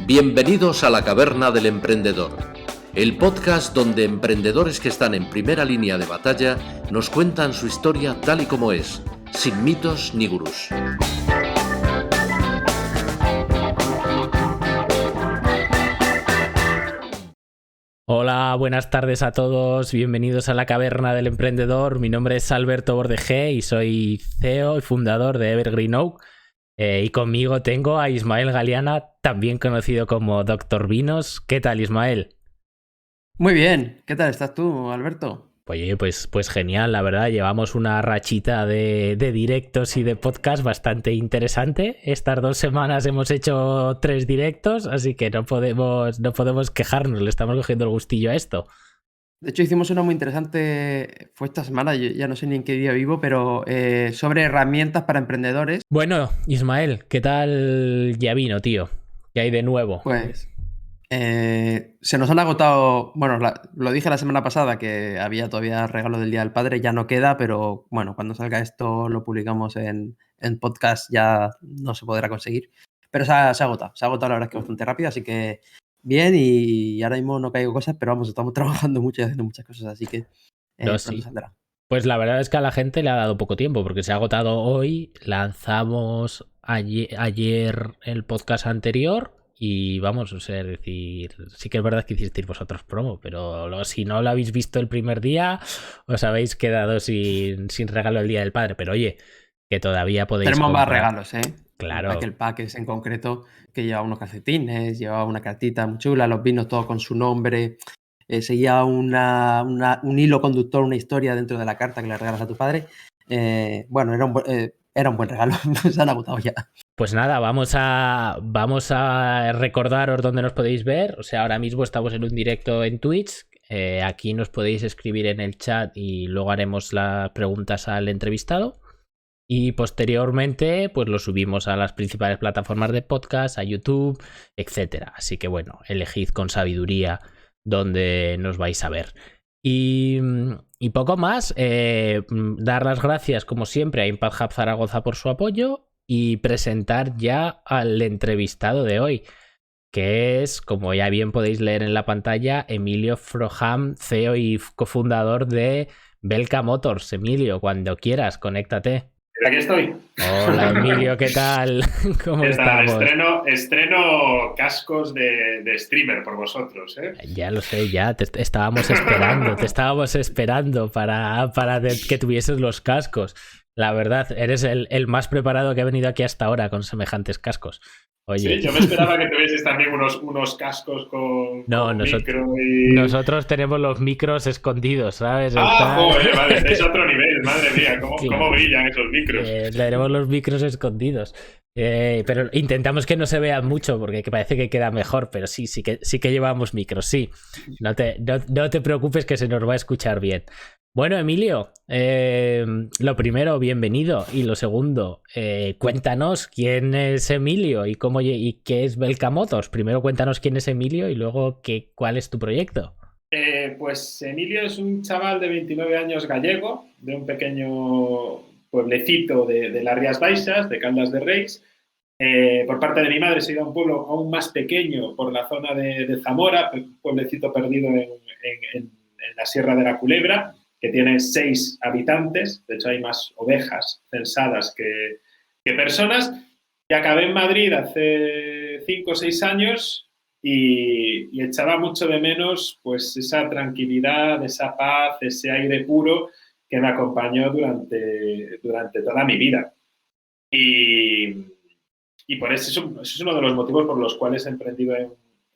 Bienvenidos a la Caverna del Emprendedor, el podcast donde emprendedores que están en primera línea de batalla nos cuentan su historia tal y como es, sin mitos ni gurús. Hola, buenas tardes a todos, bienvenidos a la Caverna del Emprendedor. Mi nombre es Alberto Bordegé y soy CEO y fundador de Evergreen Oak. Y conmigo tengo a Ismael Galeana, también conocido como Dr. Vinos. ¿Qué tal, Ismael? Muy bien, ¿qué tal estás tú, Alberto? Oye, pues genial, la verdad. Llevamos una rachita de directos y de podcast bastante interesante. Estas 2 semanas hemos hecho 3 directos, así que no podemos quejarnos, le estamos cogiendo el gustillo a esto. De hecho, hicimos una muy interesante, fue esta semana, yo ya no sé ni en qué día vivo, pero sobre herramientas para emprendedores. Bueno, Ismael, ¿qué tal ya vino, tío? ¿Qué hay de nuevo? Pues se nos han agotado, bueno, lo dije la semana pasada que había todavía regalo del Día del Padre, ya no queda, pero bueno, cuando salga esto lo publicamos en podcast, ya no se podrá conseguir. Pero se ha agotado la verdad es que bastante rápido, así que bien, y ahora mismo no caigo cosas, pero vamos, estamos trabajando mucho y haciendo muchas cosas, así que pronto saldrá. Pues la verdad es que a la gente le ha dado poco tiempo, porque se ha agotado hoy, lanzamos ayer el podcast anterior y vamos, o sea, es decir, sí que es verdad que hicisteis vosotros promo, pero si no lo habéis visto el primer día, os habéis quedado sin regalo el Día del Padre. Pero oye, que todavía podéis Tenemos comprar. más regalos, ¿eh? Claro. Aquel pack es en concreto que lleva unos calcetines, lleva una cartita muy chula, los vinos todos con su nombre. Seguía un hilo conductor, una historia dentro de la carta que le regalas a tu padre. Bueno, era un buen regalo, se han agotado ya. Pues nada, vamos a recordaros dónde nos podéis ver. O sea, ahora mismo estamos en un directo en Twitch. Aquí nos podéis escribir en el chat y luego haremos las preguntas al entrevistado. Y posteriormente, pues lo subimos a las principales plataformas de podcast, a YouTube, etcétera. Así que bueno, elegid con sabiduría dónde nos vais a ver. Y poco más, dar las gracias como siempre a Impact Hub Zaragoza por su apoyo y presentar ya al entrevistado de hoy, que es, como ya bien podéis leer en la pantalla, Emilio Froham, CEO y cofundador de Belka Motors. Emilio, cuando quieras, conéctate. Aquí estoy. Hola, Emilio, ¿qué tal? ¿Cómo estamos? Estreno cascos de streamer por vosotros, ¿eh? Ya lo sé, ya te estábamos esperando para que tuvieses los cascos. La verdad, eres el más preparado que ha venido aquí hasta ahora con semejantes cascos. Oye. Sí, yo me esperaba que tuvieses también unos cascos con micro y... Nosotros tenemos los micros escondidos, ¿sabes? Joder, vale, es otro nivel, madre mía, ¿cómo brillan esos micros? Tenemos los micros escondidos. Pero intentamos que no se vean mucho porque parece que queda mejor, pero sí que llevamos micros, sí. No te preocupes que se nos va a escuchar bien. Bueno, Emilio, lo primero, bienvenido. Y lo segundo, cuéntanos quién es Emilio y qué es Belka Motors. Primero cuéntanos quién es Emilio y luego cuál es tu proyecto. Pues Emilio es un chaval de 29 años gallego, de un pequeño pueblecito de las Rías Baixas, de Caldas de Reis. Por parte de mi madre se iba a un pueblo aún más pequeño por la zona de Zamora, un pueblecito perdido en la Sierra de la Culebra, que tiene 6 habitantes. De hecho, hay más ovejas censadas que personas. Y acabé en Madrid hace 5 o 6 años y echaba mucho de menos pues esa tranquilidad, esa paz, ese aire puro que me acompañó durante toda mi vida. Y por eso es uno de los motivos por los cuales he emprendido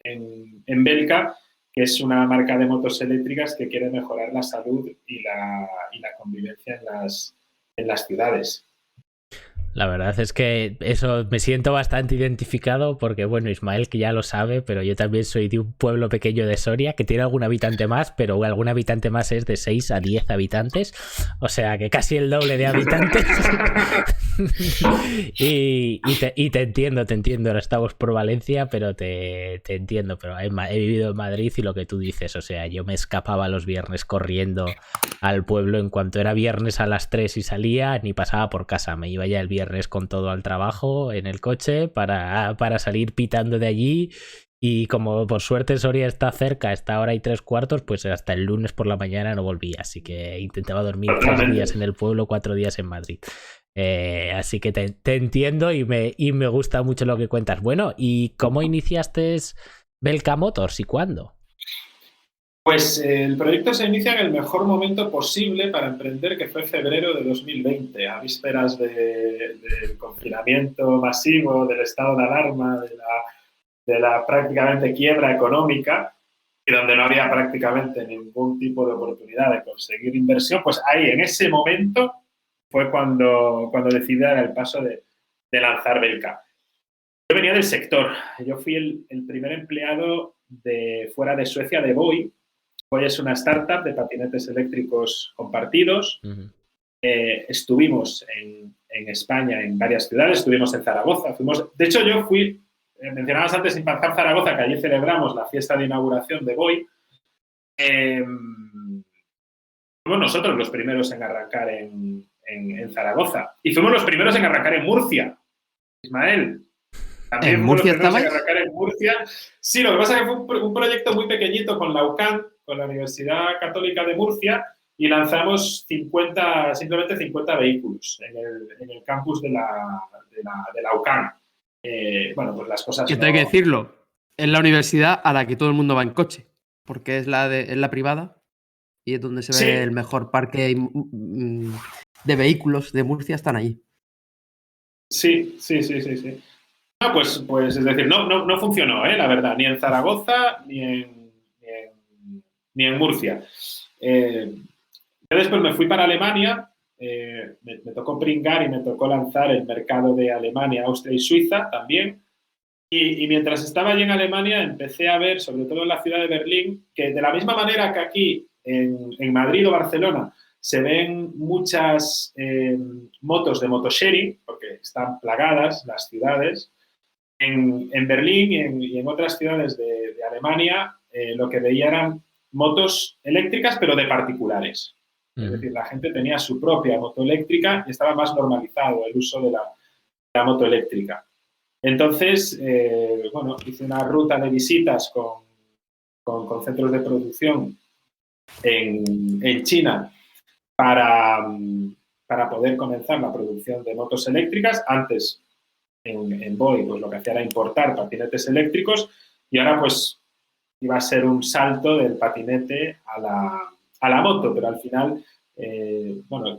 en Belka, que es una marca de motos eléctricas que quiere mejorar la salud y la convivencia en las ciudades. La verdad es que eso me siento bastante identificado porque, bueno, Ismael, que ya lo sabe, pero yo también soy de un pueblo pequeño de Soria que tiene algún habitante más, pero algún habitante más es de 6 a 10 habitantes, o sea que casi el doble de habitantes. y te entiendo, ahora estamos por Valencia, pero te entiendo, pero he vivido en Madrid y lo que tú dices, o sea, yo me escapaba los viernes corriendo al pueblo en cuanto era viernes a las 3 y salía, ni pasaba por casa, me iba ya el viernes viernes con todo al trabajo en el coche para salir pitando de allí. Y como por suerte Soria está cerca, está a hora y 3/4, pues hasta el lunes por la mañana no volvía. Así que intentaba dormir 3 días en el pueblo, 4 días en Madrid. Así que te entiendo y me gusta mucho lo que cuentas. Bueno, ¿y cómo iniciaste Belka Motors y cuándo? Pues el proyecto se inicia en el mejor momento posible para emprender, que fue febrero de 2020, a vísperas del confinamiento masivo, del estado de alarma, de la prácticamente quiebra económica, y donde no había prácticamente ningún tipo de oportunidad de conseguir inversión. Pues ahí, en ese momento, fue cuando decidí dar el paso de lanzar Belka. Yo venía del sector. Yo fui el primer empleado fuera de Suecia de Voi. Voi es una startup de patinetes eléctricos compartidos. Uh-huh. Estuvimos en España en varias ciudades. Estuvimos en Zaragoza. De hecho, yo fui... mencionabas antes Impactar Zaragoza, que allí celebramos la fiesta de inauguración de Voi. Fuimos nosotros los primeros en arrancar en Zaragoza. Y fuimos los primeros en arrancar en Murcia. Ismael. También ¿En Murcia estabais? En arrancar en Murcia. Sí, lo que pasa es que fue un proyecto muy pequeñito con la UCAM, con la Universidad Católica de Murcia, y lanzamos simplemente 50 vehículos en el campus de la UCAM. Bueno, pues las cosas. Que tengo que decirlo, es la universidad a la que todo el mundo va en coche, porque es la privada y es donde se ve el mejor parque de vehículos de Murcia, están ahí. Sí. No, pues es decir, no funcionó, la verdad, ni en Zaragoza ni en Murcia. Yo después me fui para Alemania, me tocó pringar y me tocó lanzar el mercado de Alemania, Austria y Suiza también. Y mientras estaba allí en Alemania empecé a ver, sobre todo en la ciudad de Berlín, que de la misma manera que aquí en Madrid o Barcelona se ven muchas motos de motosharing, porque están plagadas las ciudades. En Berlín y en otras ciudades de Alemania lo que veía eran motos eléctricas, pero de particulares. Es decir, la gente tenía su propia moto eléctrica y estaba más normalizado el uso de la moto eléctrica. Entonces, hice una ruta de visitas con centros de producción en China para poder comenzar la producción de motos eléctricas. Antes, en Voi, pues lo que hacía era importar patinetes eléctricos, y ahora pues iba a ser un salto del patinete a la moto, pero al final,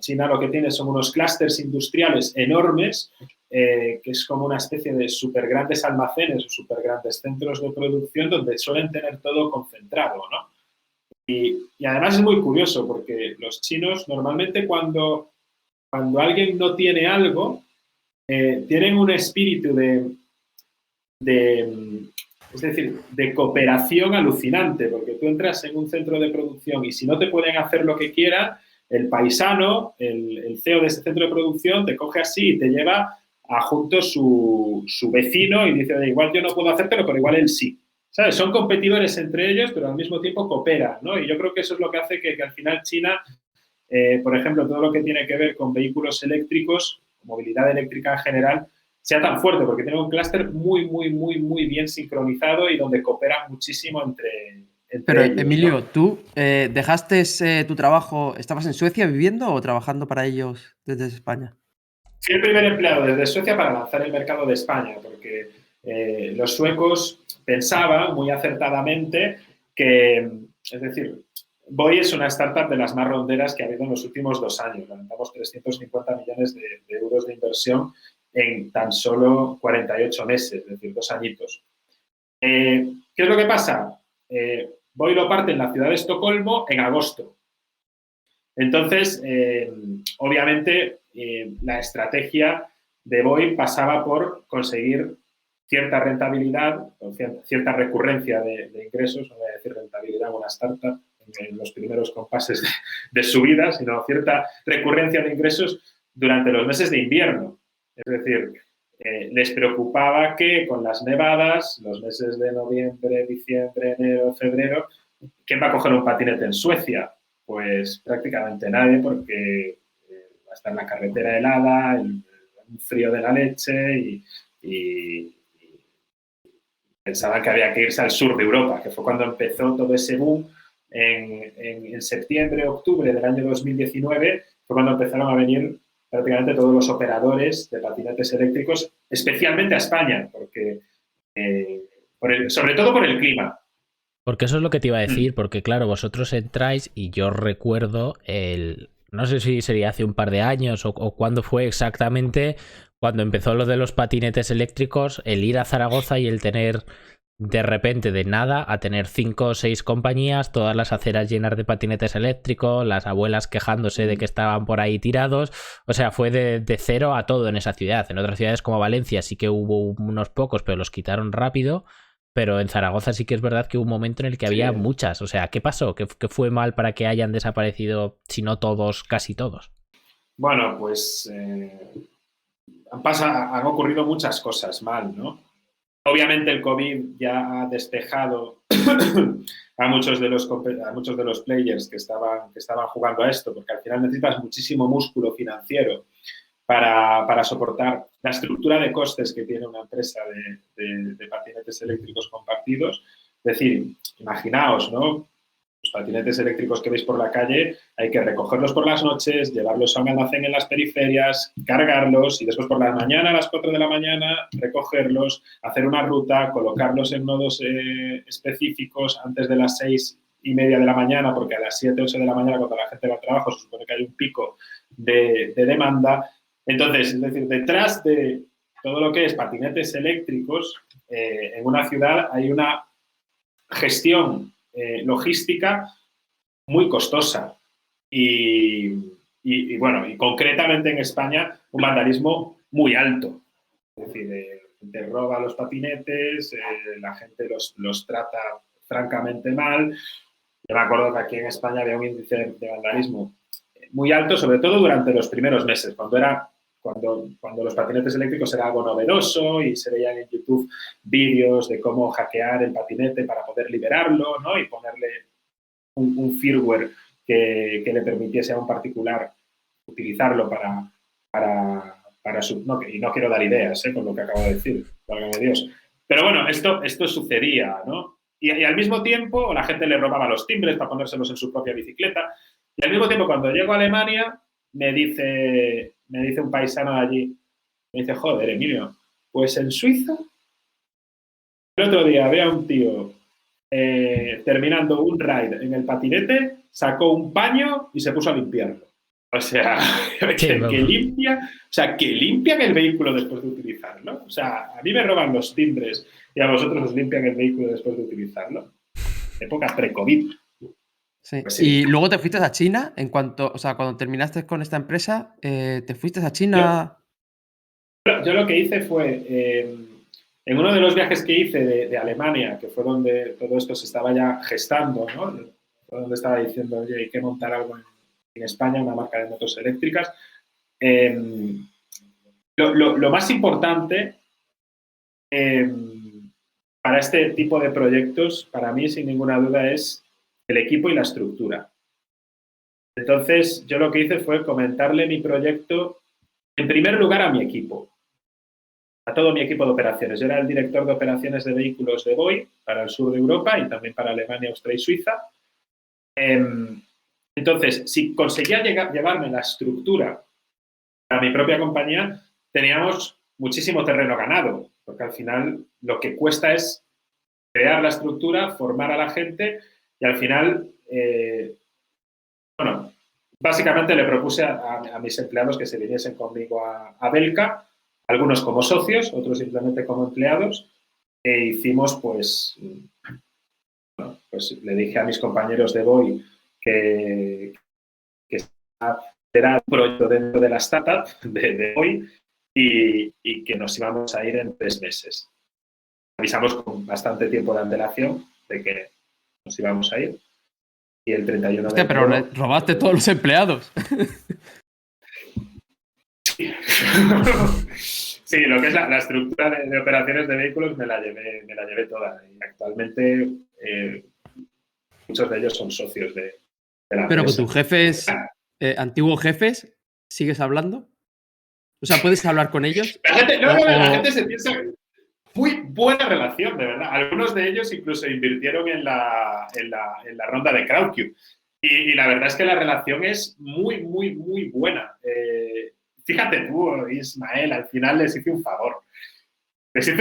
China lo que tiene son unos clústeres industriales enormes, que es como una especie de súper grandes almacenes o súper grandes centros de producción donde suelen tener todo concentrado, ¿no? Y además es muy curioso porque los chinos normalmente cuando alguien no tiene algo, tienen un espíritu de cooperación alucinante, porque tú entras en un centro de producción y si no te pueden hacer lo que quieran, el paisano, el CEO de ese centro de producción, te coge así y te lleva a junto su vecino y dice, igual yo no puedo hacértelo, pero igual él sí. ¿Sabes? Son competidores entre ellos, pero al mismo tiempo cooperan, ¿no? Y yo creo que eso es lo que hace que al final China, por ejemplo, todo lo que tiene que ver con vehículos eléctricos, movilidad eléctrica en general, sea tan fuerte, porque tiene un clúster muy bien sincronizado y donde cooperan muchísimo entre Pero, ellos, Emilio, ¿no? ¿tú dejaste tu trabajo, estabas en Suecia viviendo o trabajando para ellos desde España? Fui el primer empleado desde Suecia para lanzar el mercado de España, porque los suecos pensaban muy acertadamente que, es decir, Voi es una startup de las más ronderas que ha habido en los últimos 2 años. Levantamos 350 millones de euros de inversión en tan solo 48 meses, es decir, 2 añitos. ¿Qué es lo que pasa? Voi lo parte en la ciudad de Estocolmo en agosto. Entonces, obviamente, la estrategia de Voi pasaba por conseguir cierta rentabilidad, cierta recurrencia de ingresos, no voy a decir rentabilidad en una startup en los primeros compases de su vida, sino cierta recurrencia de ingresos durante los meses de invierno. Es decir, les preocupaba que con las nevadas, los meses de noviembre, diciembre, enero, febrero, ¿quién va a coger un patinete en Suecia? Pues prácticamente nadie, porque va a estar la carretera helada, un frío de la leche y pensaban que había que irse al sur de Europa, que fue cuando empezó todo ese boom. En septiembre, octubre del año 2019 fue cuando empezaron a venir prácticamente todos los operadores de patinetes eléctricos, especialmente a España, porque sobre todo por el clima. Porque eso es lo que te iba a decir, porque claro, vosotros entráis y yo recuerdo no sé si sería hace un par de años o cuándo fue exactamente, cuando empezó lo de los patinetes eléctricos, el ir a Zaragoza y el tener de repente de nada a tener 5 o 6 compañías, todas las aceras llenas de patinetes eléctricos, las abuelas quejándose de que estaban por ahí tirados. O sea, fue de cero a todo en esa ciudad. En otras ciudades como Valencia sí que hubo unos pocos, pero los quitaron rápido. Pero en Zaragoza sí que es verdad que hubo un momento en el que había muchas. O sea, ¿qué pasó? ¿Qué fue mal para que hayan desaparecido, si no todos, casi todos? Bueno, pues han ocurrido muchas cosas mal, ¿no? Obviamente el COVID ya ha despejado a muchos de los players que estaban jugando a esto, porque al final necesitas muchísimo músculo financiero para soportar la estructura de costes que tiene una empresa de patinetes eléctricos compartidos. Es decir, imaginaos, ¿no? Los patinetes eléctricos que veis por la calle hay que recogerlos por las noches, llevarlos a un almacén en las periferias, cargarlos y después por la mañana, a las 4 de la mañana, recogerlos, hacer una ruta, colocarlos en nodos específicos antes de las 6:30 de la mañana, porque a las 7, 8 de la mañana, cuando la gente va al trabajo, se supone que hay un pico de demanda. Entonces, es decir, detrás de todo lo que es patinetes eléctricos, en una ciudad hay una gestión logística muy costosa y concretamente en España un vandalismo muy alto. Es decir, te roba los patinetes, la gente los trata francamente mal. Yo me acuerdo que aquí en España había un índice de vandalismo muy alto, sobre todo durante los primeros meses, cuando los patinetes eléctricos era algo novedoso y se veían en YouTube vídeos de cómo hackear el patinete para poder liberarlo, ¿no? Y ponerle un firmware que le permitiese a un particular utilizarlo y no quiero dar ideas con lo que acabo de decir, válgame Dios. Pero bueno, esto sucedía, ¿no? Y al mismo tiempo la gente le robaba los timbres para ponérselos en su propia bicicleta. Y al mismo tiempo, cuando llego a Alemania, me dice un paisano de allí, me dice, joder, Emilio, pues en Suiza, el otro día había un tío terminando un ride en el patinete, sacó un paño y se puso a limpiarlo. O sea, que limpian el vehículo después de utilizarlo. O sea, a mí me roban los timbres y a vosotros os limpian el vehículo después de utilizarlo. Época pre-COVID. Sí. Pues sí. Y luego te fuiste a China, cuando terminaste con esta empresa, ¿te fuiste a China? Yo lo que hice fue, en uno de los viajes que hice de Alemania, que fue donde todo esto se estaba ya gestando, ¿no? Fue donde estaba diciendo, oye, hay que montar algo en España, una marca de motos eléctricas. Lo más importante para este tipo de proyectos, para mí, sin ninguna duda, es el equipo y la estructura. Entonces, yo lo que hice fue comentarle mi proyecto, en primer lugar, a mi equipo, a todo mi equipo de operaciones. Yo era el director de operaciones de vehículos de Voith para el sur de Europa y también para Alemania, Austria y Suiza. Entonces, si conseguía llevarme la estructura a mi propia compañía, teníamos muchísimo terreno ganado, porque al final lo que cuesta es crear la estructura, formar a la gente y al final, básicamente le propuse a mis empleados que se viniesen conmigo a Belka, algunos como socios, otros simplemente como empleados, e hicimos, pues le dije a mis compañeros de Voith que era un proyecto dentro de la startup de Voith y que nos íbamos a ir en 3 meses. Avisamos con bastante tiempo de antelación de que nos íbamos a ir. Y el 31 Hostia, de pero enero, le robaste todos los empleados. Sí, lo que es la estructura de operaciones de vehículos me la llevé toda. Y actualmente muchos de ellos son socios de la Pero empresa. con tus jefes, antiguos jefes, ¿sigues hablando? O sea, ¿puedes hablar con ellos? La gente se piensa... Muy buena relación, de verdad. Algunos de ellos incluso invirtieron en la ronda de Crowdcube. Y la verdad es que la relación es muy, muy, muy buena. Fíjate tú, Ismael, al final les hice un favor. ¿Qué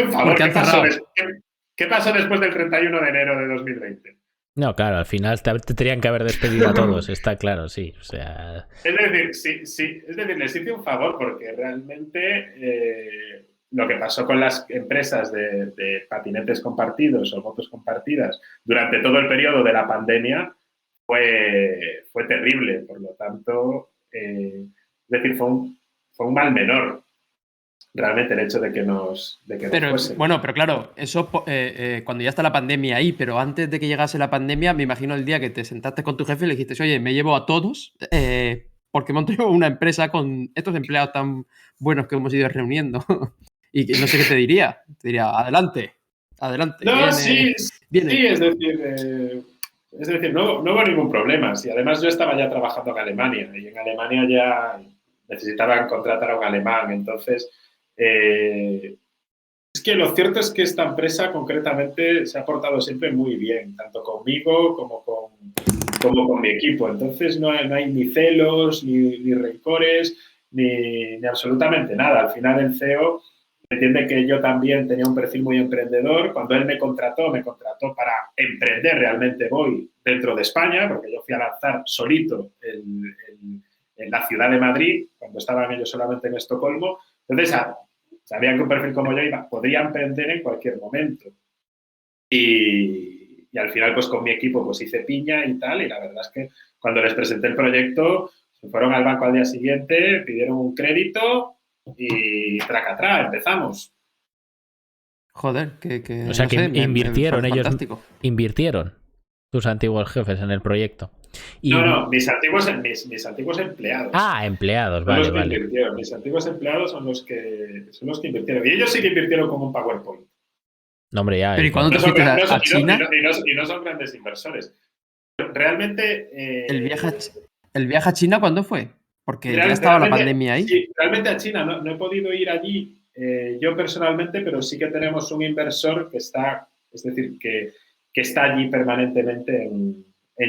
pasó después del 31 de enero de 2020? No, claro, al final te tenían que haber despedido a todos, está claro, sí. O sea... Es decir, sí. Es decir, les hice un favor porque realmente lo que pasó con las empresas de patinetes compartidos o motos compartidas durante todo el periodo de la pandemia fue terrible. Por lo tanto, es decir, fue un mal menor. Realmente el hecho de que nos fuese. Bueno, pero claro, eso cuando ya está la pandemia ahí, pero antes de que llegase la pandemia, me imagino el día que te sentaste con tu jefe y le dijiste, oye, me llevo a todos porque monto una empresa con estos empleados tan buenos que hemos ido reuniendo. Y no sé qué te diría. Te diría, adelante. No, sí, es decir, no hubo ningún problema. Sí, además yo estaba ya trabajando en Alemania y en Alemania ya necesitaban contratar a un alemán, entonces... es que lo cierto es que esta empresa concretamente se ha portado siempre muy bien, tanto conmigo como con mi equipo. Entonces no hay ni celos, ni rencores, ni absolutamente nada. Al final el CEO entiende que yo también tenía un perfil muy emprendedor. Cuando él me contrató para emprender realmente voy dentro de España, porque yo fui a lanzar solito en la ciudad de Madrid, cuando estaban ellos solamente en Estocolmo. Entonces, sabían que un perfil como yo podría emprender en cualquier momento. Y al final, pues con mi equipo, pues hice piña y tal. Y la verdad es que cuando les presenté el proyecto, se fueron al banco al día siguiente, pidieron un crédito y tracatrá, empezamos. Joder, o sea, no que sé, invirtieron ellos. Fantástico. Invirtieron tus antiguos jefes en el proyecto. Y... No, mis antiguos empleados. Ah, empleados, vale. Invirtieron. Mis antiguos empleados son los que invirtieron. Y ellos sí que invirtieron con un PowerPoint. No, hombre, ya. Pero ¿y cuándo te fuiste a China? Y no son grandes inversores. Realmente... ¿El viaje a China cuándo fue? Porque ya estaba la pandemia ahí. Sí, realmente a China no he podido ir allí yo personalmente, pero sí que tenemos un inversor que está, es decir, que está allí permanentemente en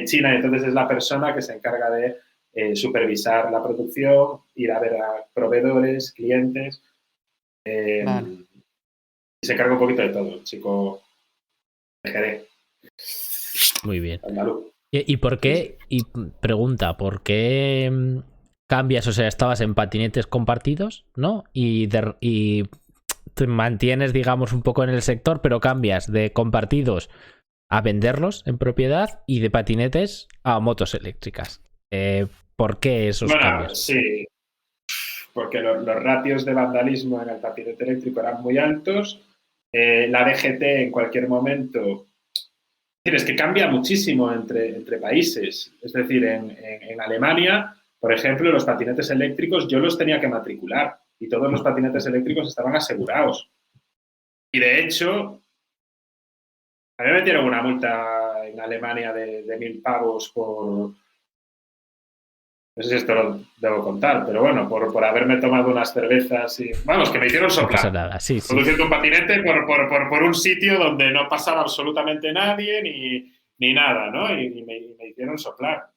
China. Entonces es la persona que se encarga de supervisar la producción, ir a ver a proveedores, clientes. Vale. Y se encarga un poquito de todo, chico de Jerez. Muy bien. Andaluz. ¿Y por qué? Y pregunta, ¿por qué cambias? O sea, estabas en patinetes compartidos, ¿no? Y te mantienes, digamos, un poco en el sector, pero cambias de compartidos a venderlos en propiedad y de patinetes a motos eléctricas. ¿Por qué esos cambios? Sí, porque los ratios de vandalismo en el patinete eléctrico eran muy altos. La DGT en cualquier momento... Es que cambia muchísimo entre países. Es decir, en Alemania, por ejemplo, los patinetes eléctricos yo los tenía que matricular y todos los patinetes eléctricos estaban asegurados. Y de hecho, a mí me metieron una multa en Alemania de 1.000 pavos por... No sé si esto lo debo contar, pero bueno, por haberme tomado unas cervezas y... Vamos, que me hicieron soplar. No pasa nada, sí. Conduciendo un patinete por un sitio donde no pasaba absolutamente nadie ni nada, ¿no? Y me hicieron soplar.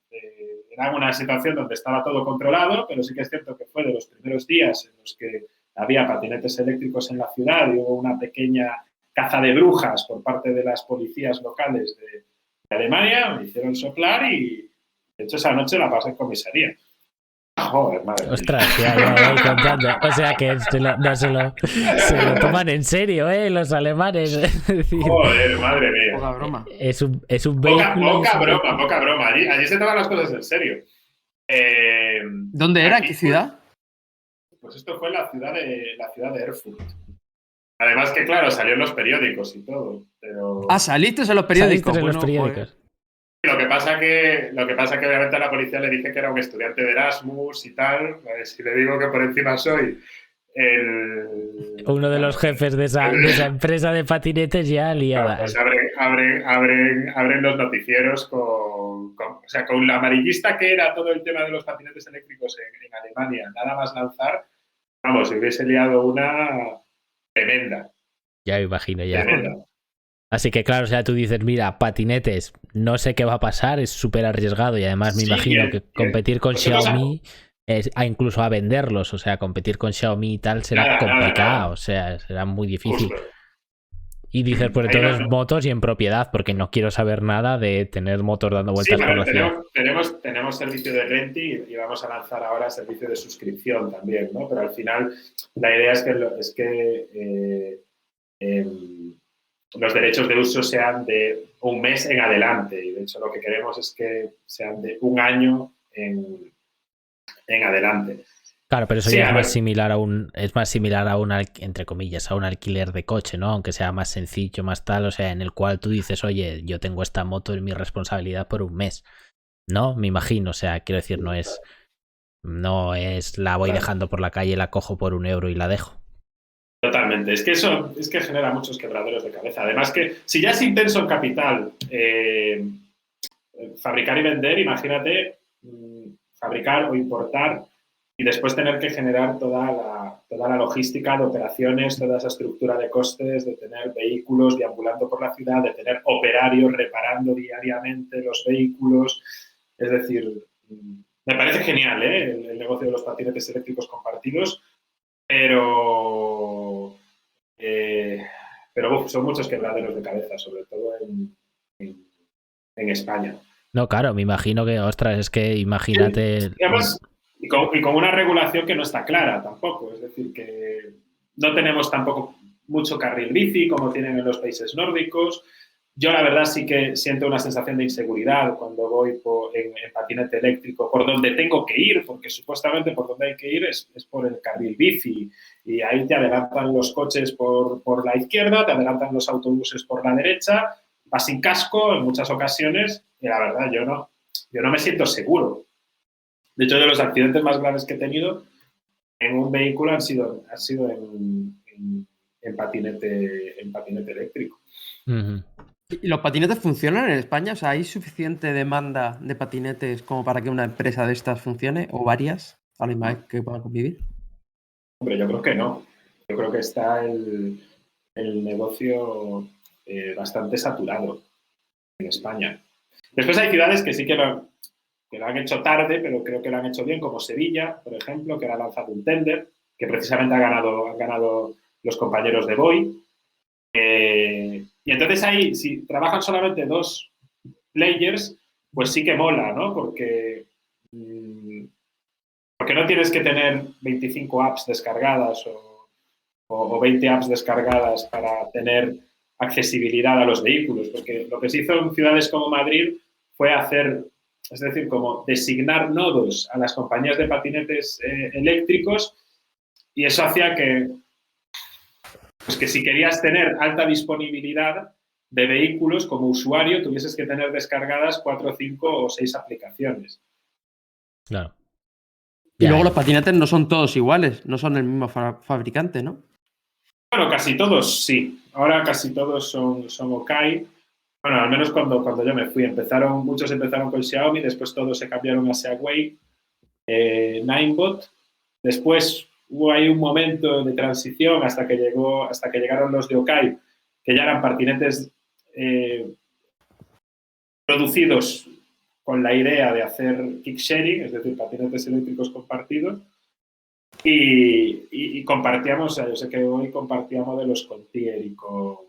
Era una situación donde estaba todo controlado, pero sí que es cierto que fue de los primeros días en los que había patinetes eléctricos en la ciudad y hubo una pequeña caza de brujas por parte de las policías locales de Alemania. Me hicieron soplar y... De hecho, esa noche la pasé en comisaría. Joder, madre mía. Ostras, ya contando. O sea que se lo toman en serio, los alemanes. Es decir, joder, madre mía. Poca broma. Es un vehículo. Poca broma. Allí se toman las cosas en serio. ¿Dónde era? ¿Qué ciudad? Pues esto fue la ciudad de Erfurt. Además que, claro, salió en los periódicos y todo. Pero... ¿saliste en los periódicos? En los periódicos. Lo que pasa que obviamente a la policía le dije que era un estudiante de Erasmus y tal. Si le digo que por encima soy uno de los jefes de esa empresa de patinetes, ya liada. Pues abren los noticieros con la amarillista que era todo el tema de los patinetes eléctricos en Alemania. Nada más lanzar, Vamos, se hubiese liado una tremenda. Ya me imagino, ya. Tremenda. Así que claro, o sea, tú dices, mira, patinetes, no sé qué va a pasar, es súper arriesgado y además me imagino que competir con Xiaomi, incluso a venderlos, o sea, competir con Xiaomi y tal será complicado, o sea, será muy difícil. Justo. Y dices, pues entonces motos y en propiedad, porque no quiero saber nada de tener motos dando vueltas por la ciudad. Tenemos servicio de renting y vamos a lanzar ahora servicio de suscripción también, ¿no? Pero al final la idea es que los derechos de uso sean de un mes en adelante y de hecho lo que queremos es que sean de un año en adelante. Claro, pero eso sí, ya es más similar a un, entre comillas, a un alquiler de coche, ¿no? Aunque sea más sencillo, más tal, o sea, en el cual tú dices, oye, yo tengo esta moto en mi responsabilidad por un mes, ¿no? Me imagino, o sea, quiero decir, no es la voy dejando por la calle, la cojo por €1 y la dejo. Totalmente. Es que genera muchos quebraderos de cabeza. Además que si ya es intenso en capital fabricar y vender, imagínate fabricar o importar y después tener que generar toda la logística de operaciones, toda esa estructura de costes, de tener vehículos deambulando por la ciudad, de tener operarios reparando diariamente los vehículos. Es decir, me parece genial el negocio de los patinetes eléctricos compartidos, pero son muchos quebraderos de cabeza, sobre todo en España. No, claro, me imagino que, ostras, es que imagínate... Y además, y con una regulación que no está clara tampoco, es decir, que no tenemos tampoco mucho carril bici como tienen en los países nórdicos. Yo, la verdad, sí que siento una sensación de inseguridad cuando voy en patinete eléctrico por donde tengo que ir, porque supuestamente por donde hay que ir es por el carril bici. Y ahí te adelantan los coches por la izquierda, te adelantan los autobuses por la derecha, vas sin casco en muchas ocasiones y la verdad yo no me siento seguro. De hecho, de los accidentes más graves que he tenido en un vehículo han sido en patinete eléctrico. Uh-huh. ¿Y los patinetes funcionan en España? O sea, ¿hay suficiente demanda de patinetes como para que una empresa de estas funcione o varias a la misma vez que puedan convivir? Hombre, yo creo que no. Yo creo que está el negocio bastante saturado en España. Después hay ciudades que sí que lo han hecho tarde, pero creo que lo han hecho bien, como Sevilla, por ejemplo, que ha lanzado un tender, que precisamente han ganado los compañeros de Boy. Y entonces ahí, si trabajan solamente 2 players, pues sí que mola, ¿no? Porque no tienes que tener 25 apps descargadas o 20 apps descargadas para tener accesibilidad a los vehículos, porque lo que se hizo en ciudades como Madrid fue es decir, como designar nodos a las compañías de patinetes eléctricos y eso hacía que si querías tener alta disponibilidad de vehículos como usuario, tuvieses que tener descargadas 4, 5 o 6 aplicaciones. Claro. Y luego los patinetes no son todos iguales, no son el mismo fabricante, ¿no? Bueno, casi todos sí. Ahora casi todos son Okai. Bueno, al menos cuando yo me fui. Muchos empezaron con Xiaomi, después todos se cambiaron a Segway, Ninebot. Después hubo ahí un momento de transición hasta que llegaron los de Okai, que ya eran patinetes producidos con la idea de hacer kick sharing, es decir, patinetes eléctricos compartidos. Y compartíamos, yo sé que hoy compartía modelos con Tier y con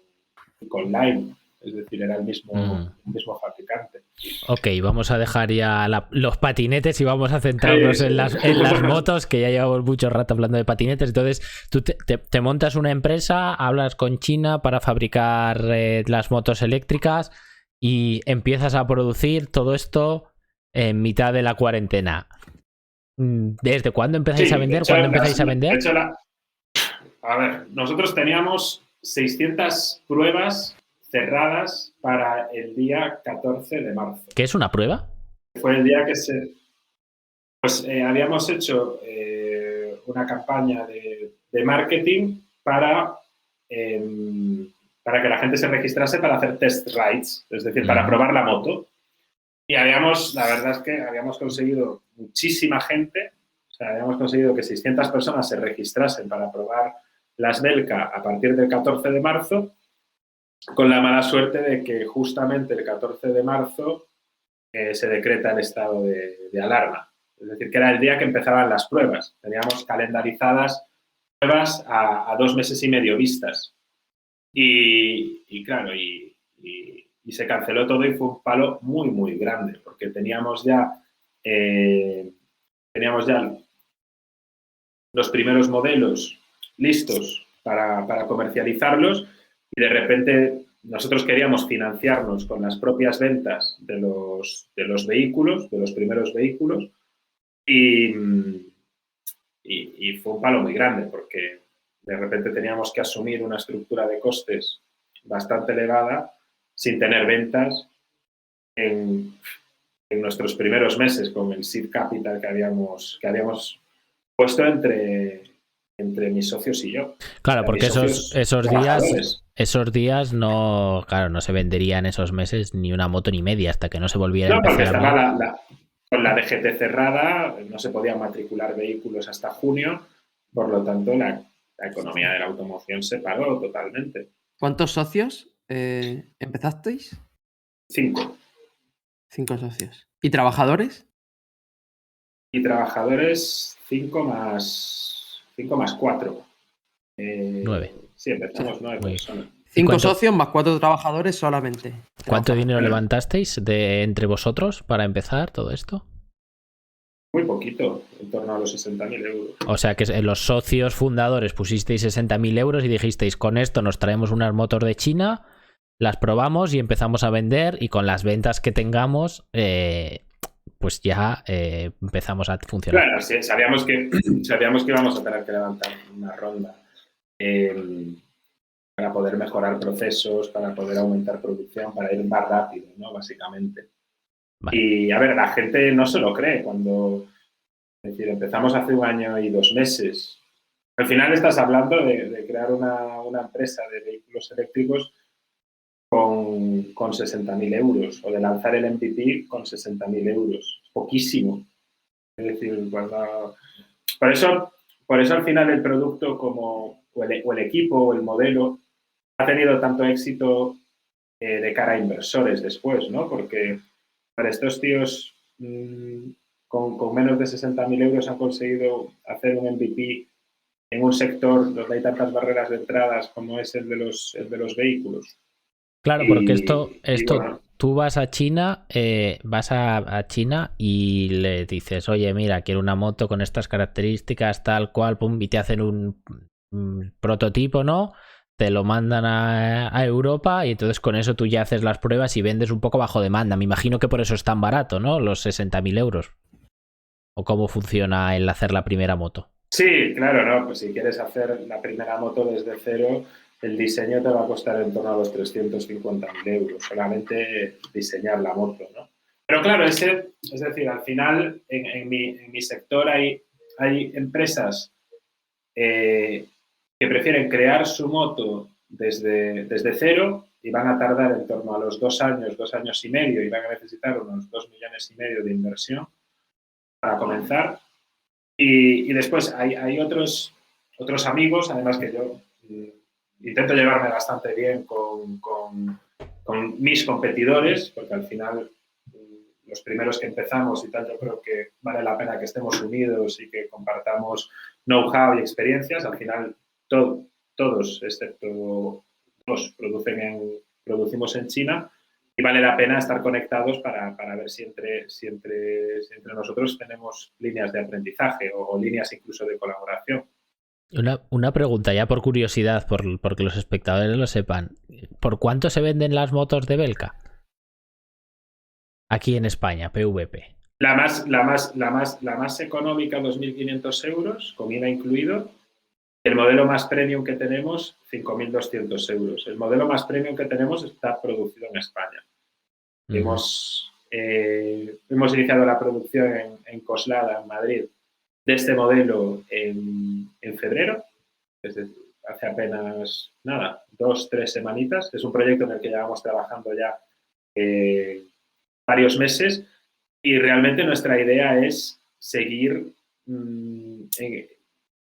Lime, es decir, era el mismo fabricante. Ok, vamos a dejar ya los patinetes y vamos a centrarnos en las motos, que ya llevamos mucho rato hablando de patinetes. Entonces, tú te montas una empresa, hablas con China para fabricar las motos eléctricas y empiezas a producir todo esto en mitad de la cuarentena. ¿Desde cuándo empezáis a vender? ¿Cuándo empezáis a vender? A ver, nosotros teníamos 600 pruebas cerradas para el día 14 de marzo. ¿Qué es una prueba? Fue el día que habíamos hecho una campaña de marketing para que la gente se registrase para hacer test rides, es decir, para probar la moto. Y la verdad es que habíamos conseguido muchísima gente, o sea, habíamos conseguido que 600 personas se registrasen para probar las Belka a partir del 14 de marzo, con la mala suerte de que justamente el 14 de marzo se decreta el estado de alarma. Es decir, que era el día que empezaban las pruebas. Teníamos calendarizadas pruebas a 2 meses y medio vistas. Y claro, y se canceló todo y fue un palo muy, muy grande, porque teníamos ya los primeros modelos listos para comercializarlos y de repente nosotros queríamos financiarnos con las propias ventas de los vehículos, de los primeros vehículos, y fue un palo muy grande porque de repente teníamos que asumir una estructura de costes bastante elevada sin tener ventas en nuestros primeros meses con el seed capital que habíamos puesto entre mis socios y yo. Claro, porque esos días no, claro, no se vendería en esos meses ni una moto ni media hasta que no se volviera a empezar. No, porque estaba con la DGT cerrada, no se podían matricular vehículos hasta junio, por lo tanto la economía de la automoción se paró totalmente. ¿Cuántos socios empezasteis? 5. 5 socios. ¿Y trabajadores? Y trabajadores 5 más 4. 9. Sí, empezamos 9 personas. 5 socios más 4 trabajadores solamente. ¿Cuánto dinero levantasteis entre vosotros para empezar todo esto? Muy poquito, en torno a los 60.000 euros. O sea que los socios fundadores pusisteis 60.000 euros y dijisteis, con esto nos traemos unas motos de China, las probamos y empezamos a vender, y con las ventas que tengamos, pues ya empezamos a funcionar. Claro, sí, sabíamos que íbamos a tener que levantar una ronda para poder mejorar procesos, para poder aumentar producción, para ir más rápido, ¿no? Básicamente. Vale. Y, a ver, la gente no se lo cree cuando... Es decir, empezamos hace 1 año y 2 meses. Al final estás hablando de crear una empresa de vehículos eléctricos con 60.000 euros, o de lanzar el MVP con 60.000 euros. Poquísimo. Es decir, por eso al final el producto o el equipo o el modelo ha tenido tanto éxito de cara a inversores después, ¿no? Porque para estos tíos con menos de 60.000 euros han conseguido hacer un MVP en un sector donde hay tantas barreras de entradas como es el de los vehículos. Claro, porque esto bueno, tú vas a China, a China y le dices, oye, mira, quiero una moto con estas características, tal cual, pum, y te hacen un prototipo, ¿no? Te lo mandan a Europa y entonces con eso tú ya haces las pruebas y vendes un poco bajo demanda. Me imagino que por eso es tan barato, ¿no? Los 60.000 euros. ¿O cómo funciona el hacer la primera moto? Sí, claro, ¿no? Pues si quieres hacer la primera moto desde cero, el diseño te va a costar en torno a los 350.000 euros, solamente diseñar la moto, ¿no? Pero claro, es decir, al final en mi sector hay empresas que prefieren crear su moto desde cero y van a tardar en torno a los 2 años, 2 años y medio, y van a necesitar unos 2,5 millones de inversión para comenzar. Y después hay otros amigos, además que yo intento llevarme bastante bien con mis competidores, porque al final los primeros que empezamos y tal, yo creo que vale la pena que estemos unidos y que compartamos know-how y experiencias. Al final todos, excepto 2, producimos en China, y vale la pena estar conectados para ver si entre nosotros tenemos líneas de aprendizaje o líneas incluso de colaboración. Una pregunta ya por curiosidad, porque los espectadores lo sepan. ¿Por cuánto se venden las motos de Belka? Aquí en España, PVP. La más económica, 2.500 euros, con IVA incluido. El modelo más premium que tenemos, 5.200 euros. El modelo más premium que tenemos está producido en España. Hemos iniciado la producción en Coslada, en Madrid, de este modelo en febrero, es decir, hace apenas 2-3 semanitas. Es un proyecto en el que llevamos trabajando ya varios meses, y realmente nuestra idea es seguir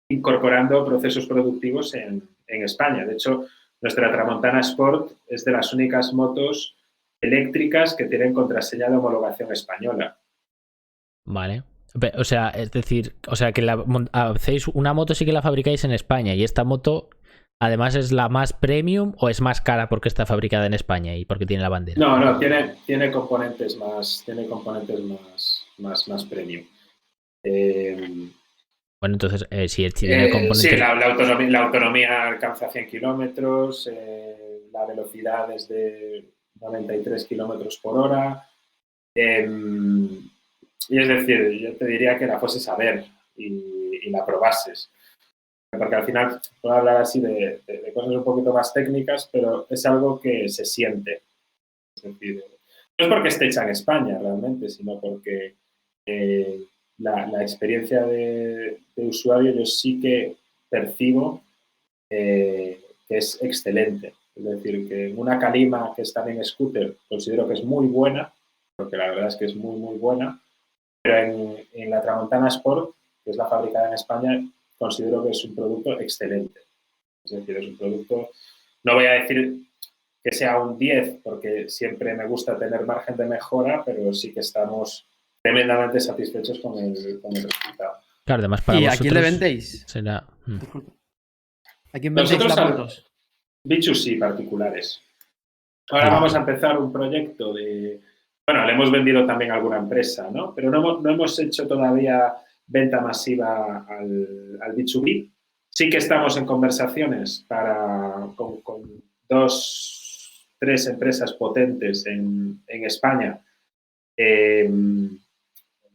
incorporando procesos productivos en España. De hecho, nuestra Tramontana Sport es de las únicas motos eléctricas que tienen contraseña de homologación española. Vale. O sea, es decir, que hacéis una moto, sí que la fabricáis en España, y esta moto además es la más premium, o es más cara porque está fabricada en España y porque tiene la bandera. No, tiene componentes más premium. Bueno, entonces, si tiene componentes... Sí, la autonomía alcanza 100 kilómetros, la velocidad es de 93 kilómetros por hora. Y es decir, yo te diría que la fueses a ver y la probases. Porque al final puedo hablar así de cosas un poquito más técnicas, pero es algo que se siente. Es decir, no es porque esté hecha en España realmente, sino porque la experiencia de usuario yo sí que percibo que es excelente. Es decir, que en una Calima, que es también scooter, considero que es muy buena, porque la verdad es que es muy, muy buena, pero en la Tramontana Sport, que es la fabricada en España, considero que es un producto excelente. Es decir, es un producto, no voy a decir que sea un 10, porque siempre me gusta tener margen de mejora, pero sí que estamos tremendamente satisfechos con el resultado. Claro, además para ¿Y vosotros... a quién le vendéis? Será... ¿A quién vendéis las motos? B2C particulares. Ahora vamos a empezar un proyecto de... Bueno, le hemos vendido también a alguna empresa, ¿no? Pero no hemos hecho todavía venta masiva al B2B. Sí que estamos en conversaciones con 2-3 empresas potentes en España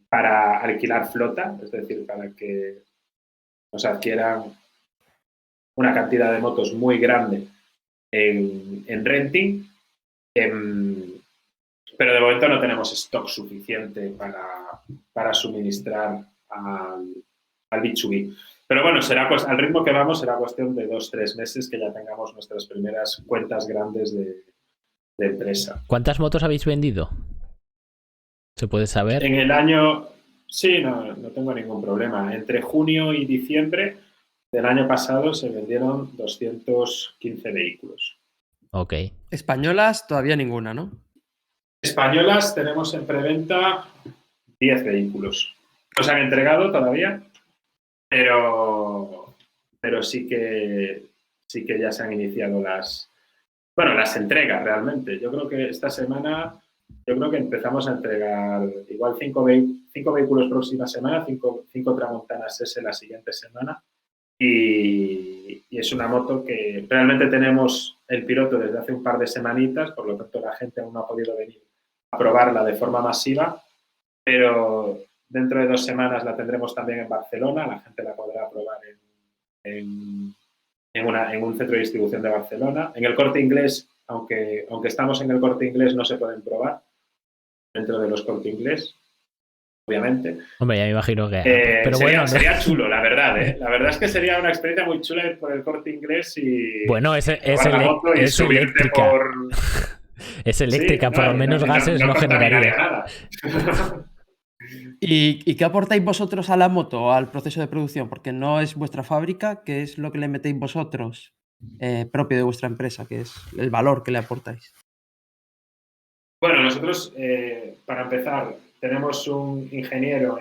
para alquilar flota, es decir, para que nos adquieran una cantidad de motos muy grande en renting. Pero de momento no tenemos stock suficiente para suministrar al B2B. Pero bueno, al ritmo que vamos será cuestión de 2-3 meses que ya tengamos nuestras primeras cuentas grandes de empresa. ¿Cuántas motos habéis vendido? ¿Se puede saber? En el año... Sí, no tengo ningún problema. Entre junio y diciembre del año pasado se vendieron 215 vehículos. Ok. Españolas todavía ninguna, ¿no? Españolas tenemos en preventa 10 vehículos. No se han entregado todavía, pero sí que ya se han iniciado las entregas realmente. Yo creo que esta semana, empezamos a entregar igual 5 vehículos próxima semana, 5 Tramontanas S la siguiente semana. Y es una moto que realmente tenemos el piloto desde hace un par de semanitas, por lo tanto la gente aún no ha podido venir a probarla de forma masiva, pero dentro de 2 semanas la tendremos también en Barcelona, la gente la podrá probar en un centro de distribución de Barcelona. En el Corte Inglés, aunque estamos en el Corte Inglés, no se pueden probar dentro de los Corte Inglés, obviamente. Hombre, ya me imagino que... pero sería chulo, la verdad, ¿eh? La verdad es que sería una experiencia muy chula ir por el Corte Inglés y... Bueno, es eléctrica. Es eléctrica, sí, por lo menos gases no generaría. Nada. ¿Y qué aportáis vosotros a la moto, al proceso de producción? Porque no es vuestra fábrica, ¿qué es lo que le metéis vosotros propio de vuestra empresa? ¿Qué es el valor que le aportáis? Bueno, nosotros, para empezar, tenemos un ingeniero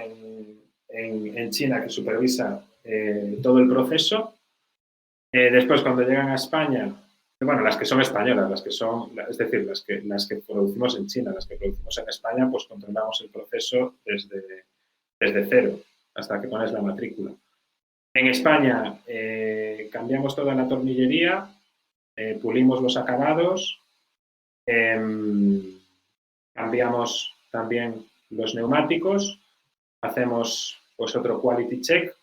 en China que supervisa todo el proceso. Después, cuando llegan a España, bueno, las que son españolas, es decir, las que producimos en China, las que producimos en España, pues controlamos el proceso desde cero hasta que pones la matrícula. En España cambiamos toda la tornillería, pulimos los acabados, cambiamos también los neumáticos, hacemos pues otro quality check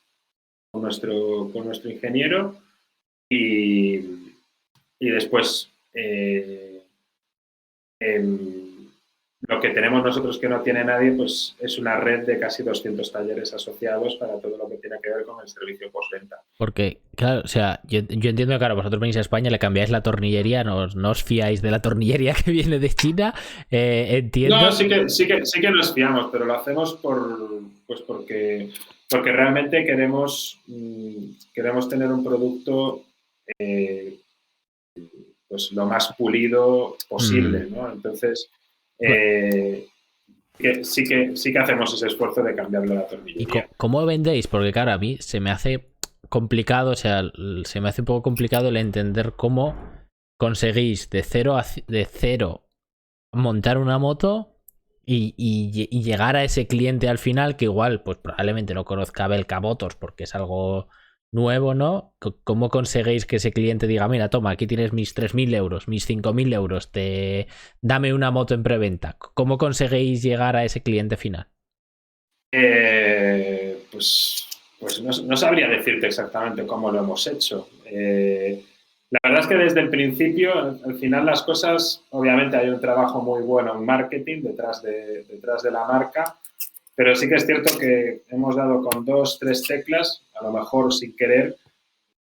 con nuestro ingeniero y después lo que tenemos nosotros que no tiene nadie pues es una red de casi 200 talleres asociados para todo lo que tiene que ver con el servicio postventa. Porque, claro, o sea, yo entiendo que, claro, vosotros venís a España, le cambiáis la tornillería, no os fiáis de la tornillería que viene de China, entiendo... No, sí que nos fiamos, pero lo hacemos porque porque realmente queremos tener un producto pues lo más pulido posible, ¿no? Entonces, sí que hacemos ese esfuerzo de cambiarle la tornillería. ¿Y cómo vendéis? Porque claro, a mí se me hace complicado, o sea, se me hace un poco complicado el entender cómo conseguís de cero montar una moto y llegar a ese cliente al final que igual, pues probablemente no conozca Belka Motors porque es algo nuevo, ¿no? ¿Cómo conseguís que ese cliente diga, mira, toma, aquí tienes mis 3.000 euros, mis 5.000 euros, dame una moto en preventa? ¿Cómo conseguís llegar a ese cliente final? Pues no sabría decirte exactamente cómo lo hemos hecho. La verdad es que desde el principio, al final las cosas, obviamente hay un trabajo muy bueno en marketing detrás de la marca, pero sí que es cierto que hemos dado con 2, 3 teclas, a lo mejor sin querer,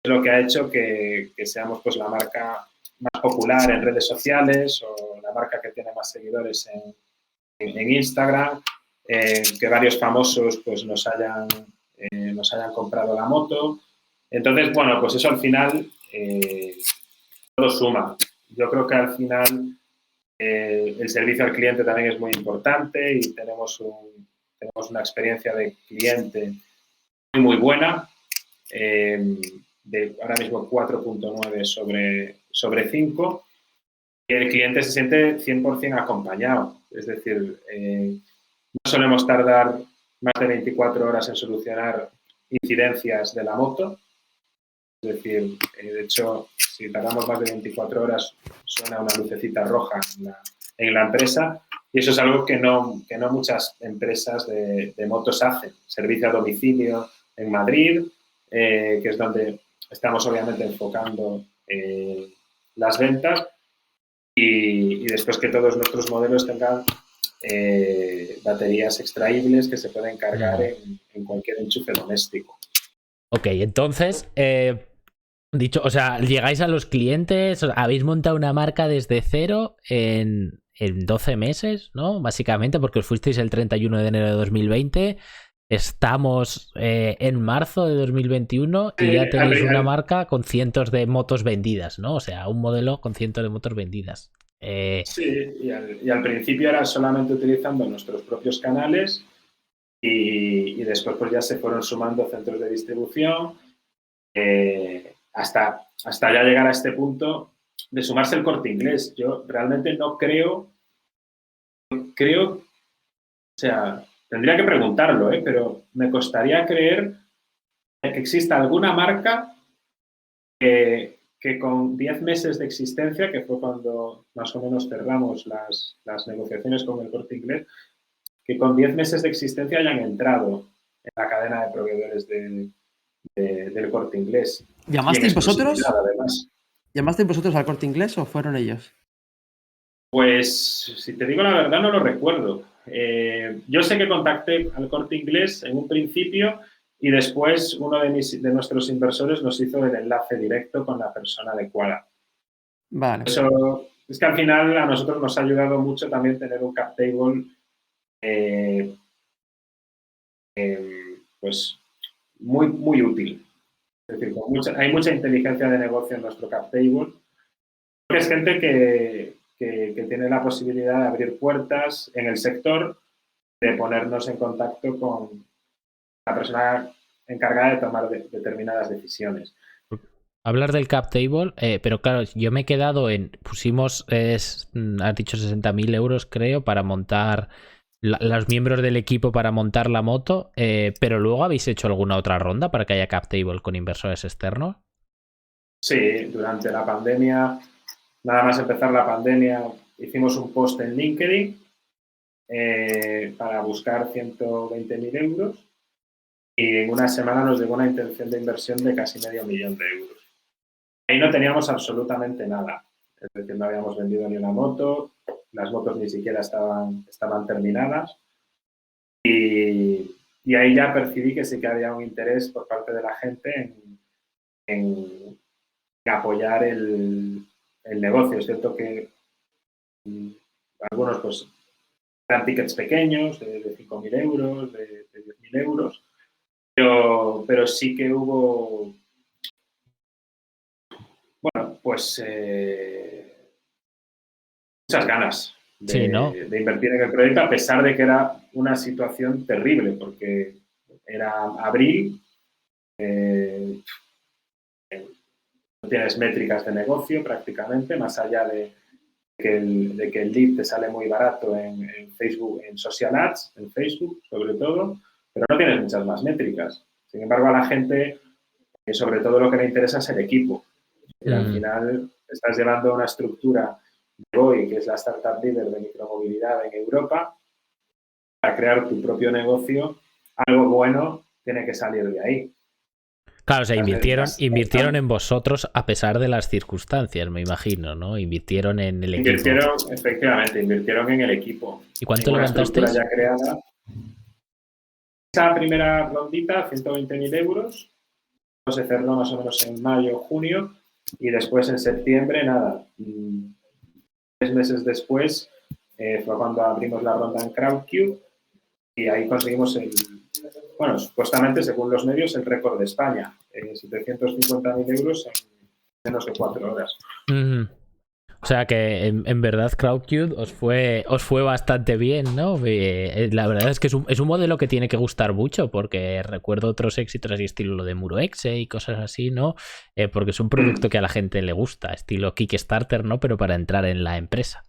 lo que ha hecho que seamos pues la marca más popular en redes sociales o la marca que tiene más seguidores en Instagram, que varios famosos pues nos hayan comprado la moto. Entonces, bueno, pues eso al final todo suma. Yo creo que al final el servicio al cliente también es muy importante y tenemos una experiencia de cliente muy buena, de ahora mismo 4.9 sobre 5, y el cliente se siente 100% acompañado. Es decir, no solemos tardar más de 24 horas en solucionar incidencias de la moto. Es decir, de hecho, si tardamos más de 24 horas, suena una lucecita roja en la empresa, y eso es algo que no muchas empresas de motos hacen. Servicio a domicilio en Madrid, que es donde estamos obviamente enfocando las ventas, y después que todos nuestros modelos tengan baterías extraíbles que se pueden cargar en cualquier enchufe doméstico. Ok, entonces, dicho, o sea, llegáis a los clientes, habéis montado una marca desde cero en 12 meses, ¿no? Básicamente, porque os fuisteis el 31 de enero de 2020, estamos en marzo de 2021 y ya tenéis una marca con cientos de motos vendidas, ¿no? O sea, un modelo con cientos de motos vendidas. Sí, y al principio era solamente utilizando nuestros propios canales y después pues ya se fueron sumando centros de distribución hasta ya llegar a este punto de sumarse el Corte Inglés. Yo realmente no creo, o sea, tendría que preguntarlo, pero me costaría creer que exista alguna marca que con 10 meses de existencia, que fue cuando más o menos cerramos las negociaciones con el Corte Inglés, que con 10 meses de existencia hayan entrado en la cadena de proveedores del Corte Inglés. ¿Llamasteis vosotros? Además. ¿Llamasteis vosotros al Corte Inglés o fueron ellos? Pues, si te digo la verdad, no lo recuerdo. Yo sé que contacté al Corte Inglés en un principio y después uno de nuestros inversores nos hizo el enlace directo con la persona adecuada. Vale. Eso es que al final a nosotros nos ha ayudado mucho también tener un cap table pues muy, muy útil. Es decir, hay mucha inteligencia de negocio en nuestro cap table. Es gente que tiene la posibilidad de abrir puertas en el sector, de ponernos en contacto con la persona encargada de tomar determinadas decisiones. Hablar del cap table, pero claro, yo me he quedado pusimos, has dicho 60.000 euros creo, para montar los miembros del equipo para montar la moto, pero luego habéis hecho alguna otra ronda para que haya cap table con inversores externos. Sí, durante la pandemia, nada más empezar la pandemia, hicimos un post en LinkedIn para buscar 120.000 euros y en una semana nos llegó una intención de inversión de casi $500.000 de euros. Ahí no teníamos absolutamente nada, es decir, no habíamos vendido ni una moto, las motos ni siquiera estaban terminadas y ahí ya percibí que sí que había un interés por parte de la gente en apoyar el negocio. Es cierto que algunos pues eran tickets pequeños de 5.000 euros, de 10.000 euros, Pero sí que hubo, bueno, pues muchas ganas Sí, ¿no? de invertir en el proyecto, a pesar de que era una situación terrible, porque era abril, no tienes métricas de negocio prácticamente, más allá de que el lead te sale muy barato en Facebook, en social ads, en Facebook sobre todo, pero no tienes muchas más métricas. Sin embargo, a la gente, sobre todo lo que le interesa es el equipo. Y al final estás llevando una estructura de hoy, que es la startup líder de micromovilidad en Europa, para crear tu propio negocio. Algo bueno tiene que salir de ahí. Claro, o sea, invirtieron en vosotros a pesar de las circunstancias, me imagino, ¿no? Invirtieron en el equipo. Efectivamente, invirtieron en el equipo. ¿Y cuánto levantasteis? Ya creada. Esa primera rondita, 120.000 euros, se cerró más o menos en mayo, junio, y después en septiembre, nada, 3 meses después fue cuando abrimos la ronda en Crowdcube y ahí conseguimos supuestamente, según los medios, el récord de España, 750.000 euros en menos de 4 horas. O sea que en verdad Crowdcube os fue bastante bien, ¿no? La verdad es que es un modelo que tiene que gustar mucho, porque recuerdo otros éxitos así, estilo lo de Muroexe y cosas así, ¿no? Porque es un producto que a la gente le gusta, estilo Kickstarter, ¿no? Pero para entrar en la empresa.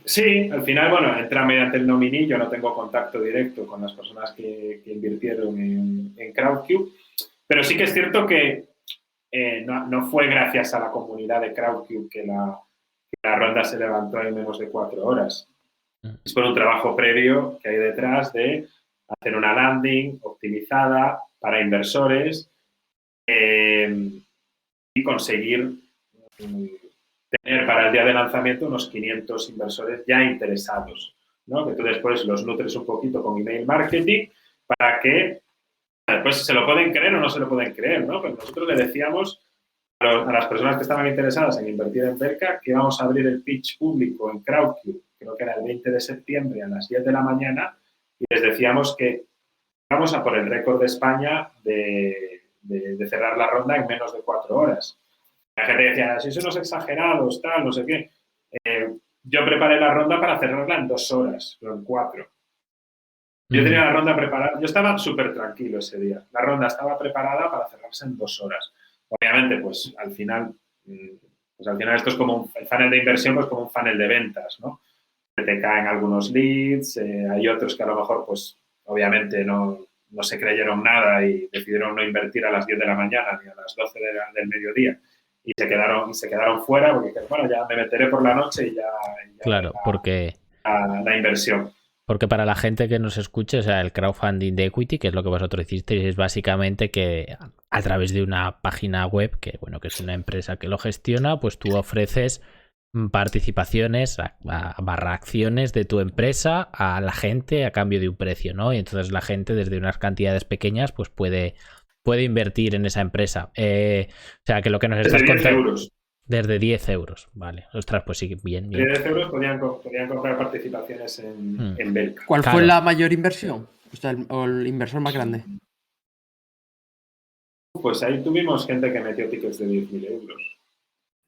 Sí, al final, bueno, entra mediante el nominee. Yo no tengo contacto directo con las personas que invirtieron en Crowdcube, pero sí que es cierto que no fue gracias a la comunidad de Crowdcube que la ronda se levantó en menos de 4 horas. Es por un trabajo previo que hay detrás de hacer una landing optimizada para inversores y conseguir tener para el día de lanzamiento unos 500 inversores ya interesados, ¿no? Que tú después los nutres un poquito con email marketing para que después se lo pueden creer o no se lo pueden creer, ¿no? Pero nosotros le decíamos a las personas que estaban interesadas en invertir en Verca que íbamos a abrir el pitch público en Crowdcube, creo que era el 20 de septiembre a las 10 de la mañana, y les decíamos que vamos a por el récord de España de cerrar la ronda en menos de 4 horas. La gente decía, si son unos exagerados, tal, no sé qué. Yo preparé la ronda para cerrarla en 2 horas, no en 4. Yo tenía la ronda preparada, yo estaba súper tranquilo ese día. La ronda estaba preparada para cerrarse en 2 horas. Obviamente, pues al final esto es como el funnel de inversión, pues como un funnel de ventas, ¿no? Te caen algunos leads, hay otros que a lo mejor, pues obviamente no se creyeron nada y decidieron no invertir a las 10 de la mañana ni a las 12 del mediodía y se quedaron fuera porque, bueno, ya me meteré por la noche y ya claro, porque la inversión. Porque para la gente que nos escuche, o sea, el crowdfunding de equity, que es lo que vosotros hicisteis, es básicamente que a través de una página web, que bueno, que es una empresa que lo gestiona, pues tú ofreces participaciones barra acciones de tu empresa a la gente a cambio de un precio, ¿no? Y entonces la gente desde unas cantidades pequeñas pues puede invertir en esa empresa. O sea, que lo que nos estás contando... 10 euros. Desde 10 euros, vale. Ostras, pues sí, bien. 10 euros podían comprar participaciones en Verca. ¿Cuál fue la mayor inversión? O sea, el inversor más grande. Pues ahí tuvimos gente que metió tickets de 10.000 euros.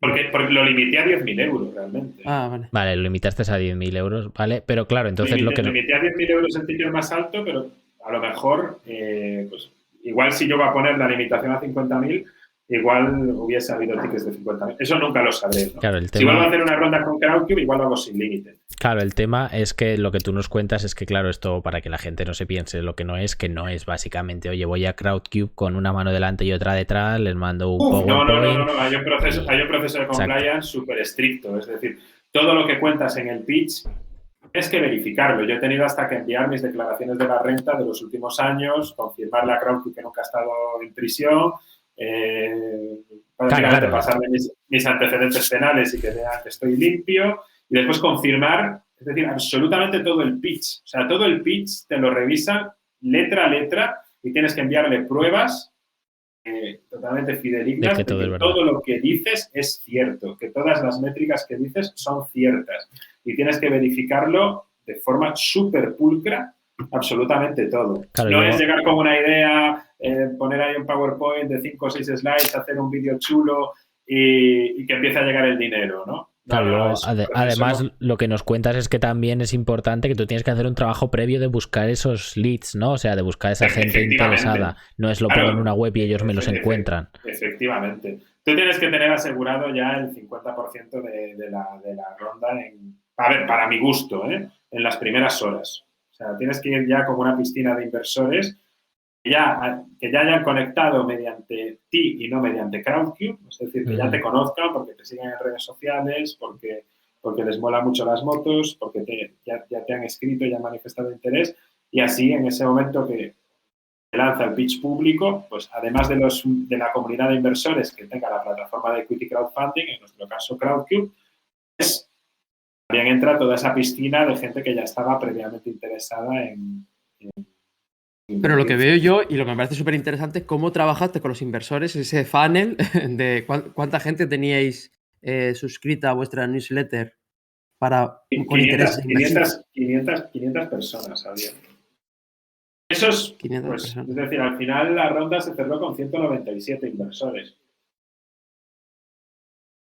Porque lo limité a 10.000 euros realmente. Ah, vale. Vale, lo limitaste a 10.000 euros, ¿vale? Pero claro, entonces lo que... Limité a 10.000 euros el ticket más alto, pero a lo mejor, pues igual si yo voy a poner la limitación a 50.000, igual hubiese habido tickets de 50.000. Eso nunca lo sabré, ¿no? Claro, Si vuelvo a hacer una ronda con Crowdcube, igual lo hago sin límite. Claro, el tema es que lo que tú nos cuentas es que, claro, esto para que la gente no se piense lo que no es básicamente, oye, voy a Crowdcube con una mano delante y otra detrás, les mando un PowerPoint. No. Hay un proceso de compliance súper estricto. Es decir, todo lo que cuentas en el pitch tienes que verificarlo. Yo he tenido hasta que enviar mis declaraciones de la renta de los últimos años, confirmarle a Crowdcube que nunca he estado en prisión, prácticamente pasarme mis antecedentes penales y que vean que estoy limpio y después confirmar, es decir, absolutamente todo el pitch. O sea, todo el pitch te lo revisan letra a letra y tienes que enviarle pruebas totalmente fidedignas de que todo lo que dices es cierto, que todas las métricas que dices son ciertas y tienes que verificarlo de forma súper pulcra absolutamente todo. Claro, No es llegar con una idea, poner ahí un PowerPoint de 5 o 6 slides, hacer un vídeo chulo y que empiece a llegar el dinero, ¿no? Claro, No, luego, es un proceso, además, ¿no? lo que nos cuentas es que también es importante que tú tienes que hacer un trabajo previo de buscar esos leads, ¿no? O sea, de buscar esa gente interesada. No es lo pongo en una web y ellos me los encuentran. Efectivamente. Tú tienes que tener asegurado ya el 50% de la ronda a ver, para mi gusto, en las primeras horas. O sea, tienes que ir ya como una piscina de inversores que ya hayan conectado mediante ti y no mediante Crowdcube, es decir, que ya te conozcan porque te siguen en redes sociales, porque les mola mucho las motos, porque ya te han escrito, ya han manifestado interés, y así en ese momento que se lanza el pitch público, pues además de la comunidad de inversores que tenga la plataforma de equity crowdfunding, en nuestro caso Crowdcube, pues también entra toda esa piscina de gente que ya estaba previamente interesada en Pero lo que veo yo y lo que me parece súper interesante es cómo trabajaste con los inversores, ese funnel de cuánta gente teníais suscrita a vuestra newsletter con intereses inversores. 500 personas había. Esos, 500 pues, personas. es decir, al final la ronda se cerró con 197 inversores.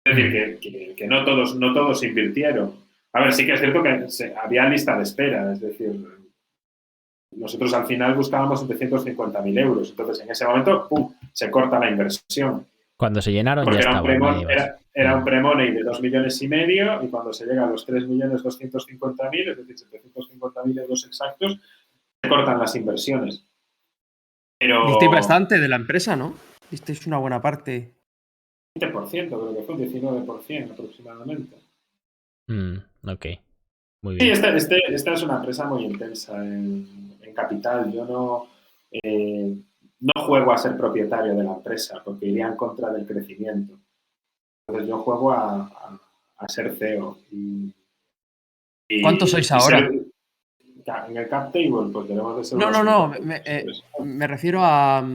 Es decir, que no todos invirtieron. A ver, sí que es cierto que había lista de espera, es decir, nosotros al final buscábamos 750.000 euros. Entonces, en ese momento, ¡pum!, se corta la inversión. Cuando se llenaron porque ya era un pre-money de 2,5 millones y cuando se llega a los 3.250.000, es decir, 750.000 euros exactos, se cortan las inversiones. Pero... Disteis bastante de la empresa, ¿no? Disteis una buena parte. 20%, creo que fue un 19% aproximadamente. Ok, muy bien. Sí, esta es una empresa muy intensa en capital. Yo no juego a ser propietario de la empresa porque iría en contra del crecimiento. Entonces yo juego a ser CEO. ¿Cuántos sois ahora? En el cap table, pues debemos de ser No. Me refiero a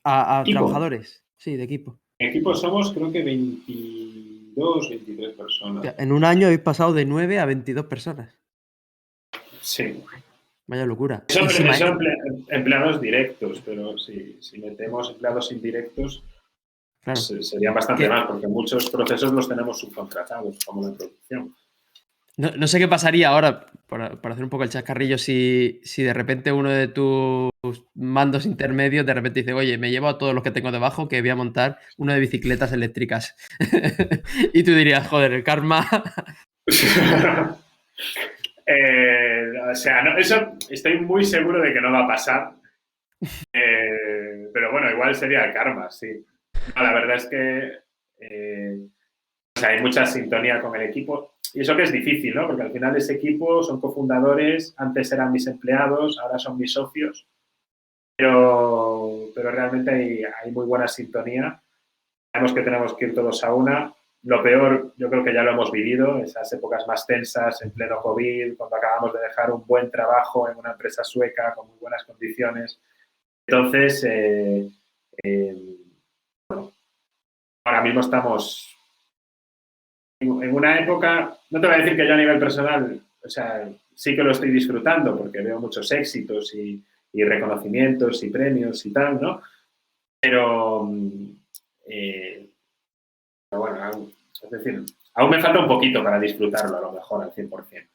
trabajadores. Sí, de equipo. En equipo somos, creo que 22, 23 personas. O sea, en un año habéis pasado de 9 a 22 personas. Sí. Vaya locura. Son empleados directos, pero si metemos empleados indirectos, claro, pues serían bastante más, porque muchos procesos los tenemos subcontratados, como la producción. No sé qué pasaría ahora, para hacer un poco el chascarrillo, si de repente uno de tus mandos intermedios de repente dice, oye, me llevo a todos los que tengo debajo que voy a montar uno de bicicletas eléctricas. Y tú dirías, joder, el karma... O sea, no, eso estoy muy seguro de que no va a pasar. Pero bueno, igual sería el karma, sí. No, la verdad es que o sea, hay mucha sintonía con el equipo. Y eso que es difícil, ¿no? Porque al final ese equipo son cofundadores, antes eran mis empleados, ahora son mis socios. Pero realmente hay muy buena sintonía. Sabemos que tenemos que ir todos a una. Lo peor, yo creo que ya lo hemos vivido, esas épocas más tensas en pleno COVID, cuando acabamos de dejar un buen trabajo en una empresa sueca con muy buenas condiciones. Entonces, bueno, ahora mismo estamos en una época, no te voy a decir que yo a nivel personal, o sea, sí que lo estoy disfrutando porque veo muchos éxitos y reconocimientos y premios y tal, ¿no? Pero bueno, es decir, aún me falta un poquito para disfrutarlo a lo mejor al 100%.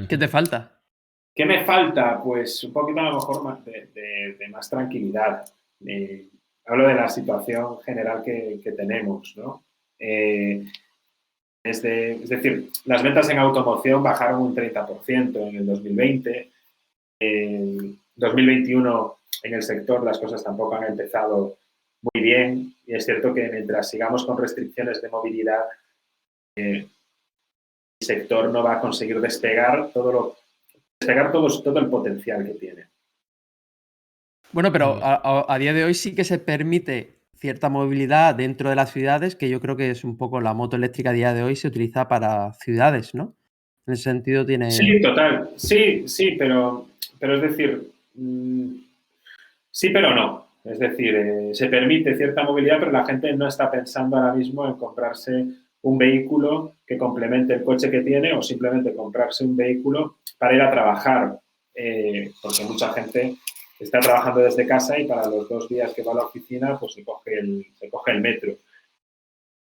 ¿Qué te falta? ¿Qué me falta? Pues un poquito a lo mejor más de más tranquilidad. Hablo de la situación general que tenemos, ¿no? Es decir, las ventas en automoción bajaron un 30% en el 2020. En 2021 en el sector las cosas tampoco han empezado muy bien y es cierto que mientras sigamos con restricciones de movilidad, el sector no va a conseguir despegar todo el potencial que tiene. Bueno, pero a día de hoy sí que se permite cierta movilidad dentro de las ciudades, que yo creo que es un poco la moto eléctrica a día de hoy se utiliza para ciudades, ¿no? En ese sentido tiene... Sí, total. Sí, pero es decir, sí, pero no. Es decir, se permite cierta movilidad, pero la gente no está pensando ahora mismo en comprarse un vehículo que complemente el coche que tiene o simplemente comprarse un vehículo para ir a trabajar. porque mucha gente está trabajando desde casa y para los 2 días que va a la oficina, pues se coge el metro.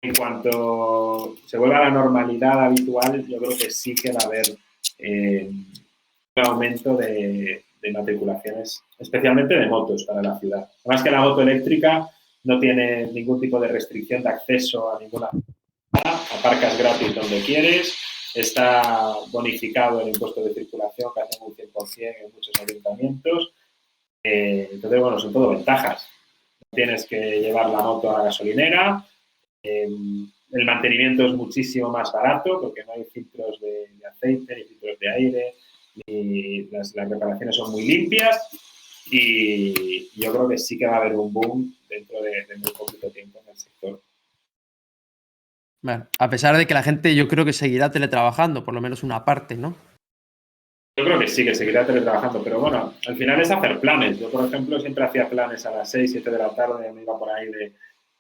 En cuanto se vuelva a la normalidad habitual, yo creo que sí que va a haber un aumento de matriculaciones, especialmente de motos para la ciudad. Además que la moto eléctrica no tiene ningún tipo de restricción de acceso a ninguna ciudad, aparcas gratis donde quieres, está bonificado el impuesto de circulación que hacen un 100% en muchos ayuntamientos. Entonces, bueno, son todo ventajas. No tienes que llevar la moto a la gasolinera, el mantenimiento es muchísimo más barato porque no hay filtros de aceite ni filtros de aire, y las reparaciones son muy limpias y yo creo que sí que va a haber un boom dentro de muy poquito tiempo en el sector. Bueno, a pesar de que la gente yo creo que seguirá teletrabajando, por lo menos una parte, ¿no? Yo creo que sí, que seguirá teletrabajando, pero bueno, al final es hacer planes. Yo, por ejemplo, siempre hacía planes a las 6, 7 de la tarde, me iba por ahí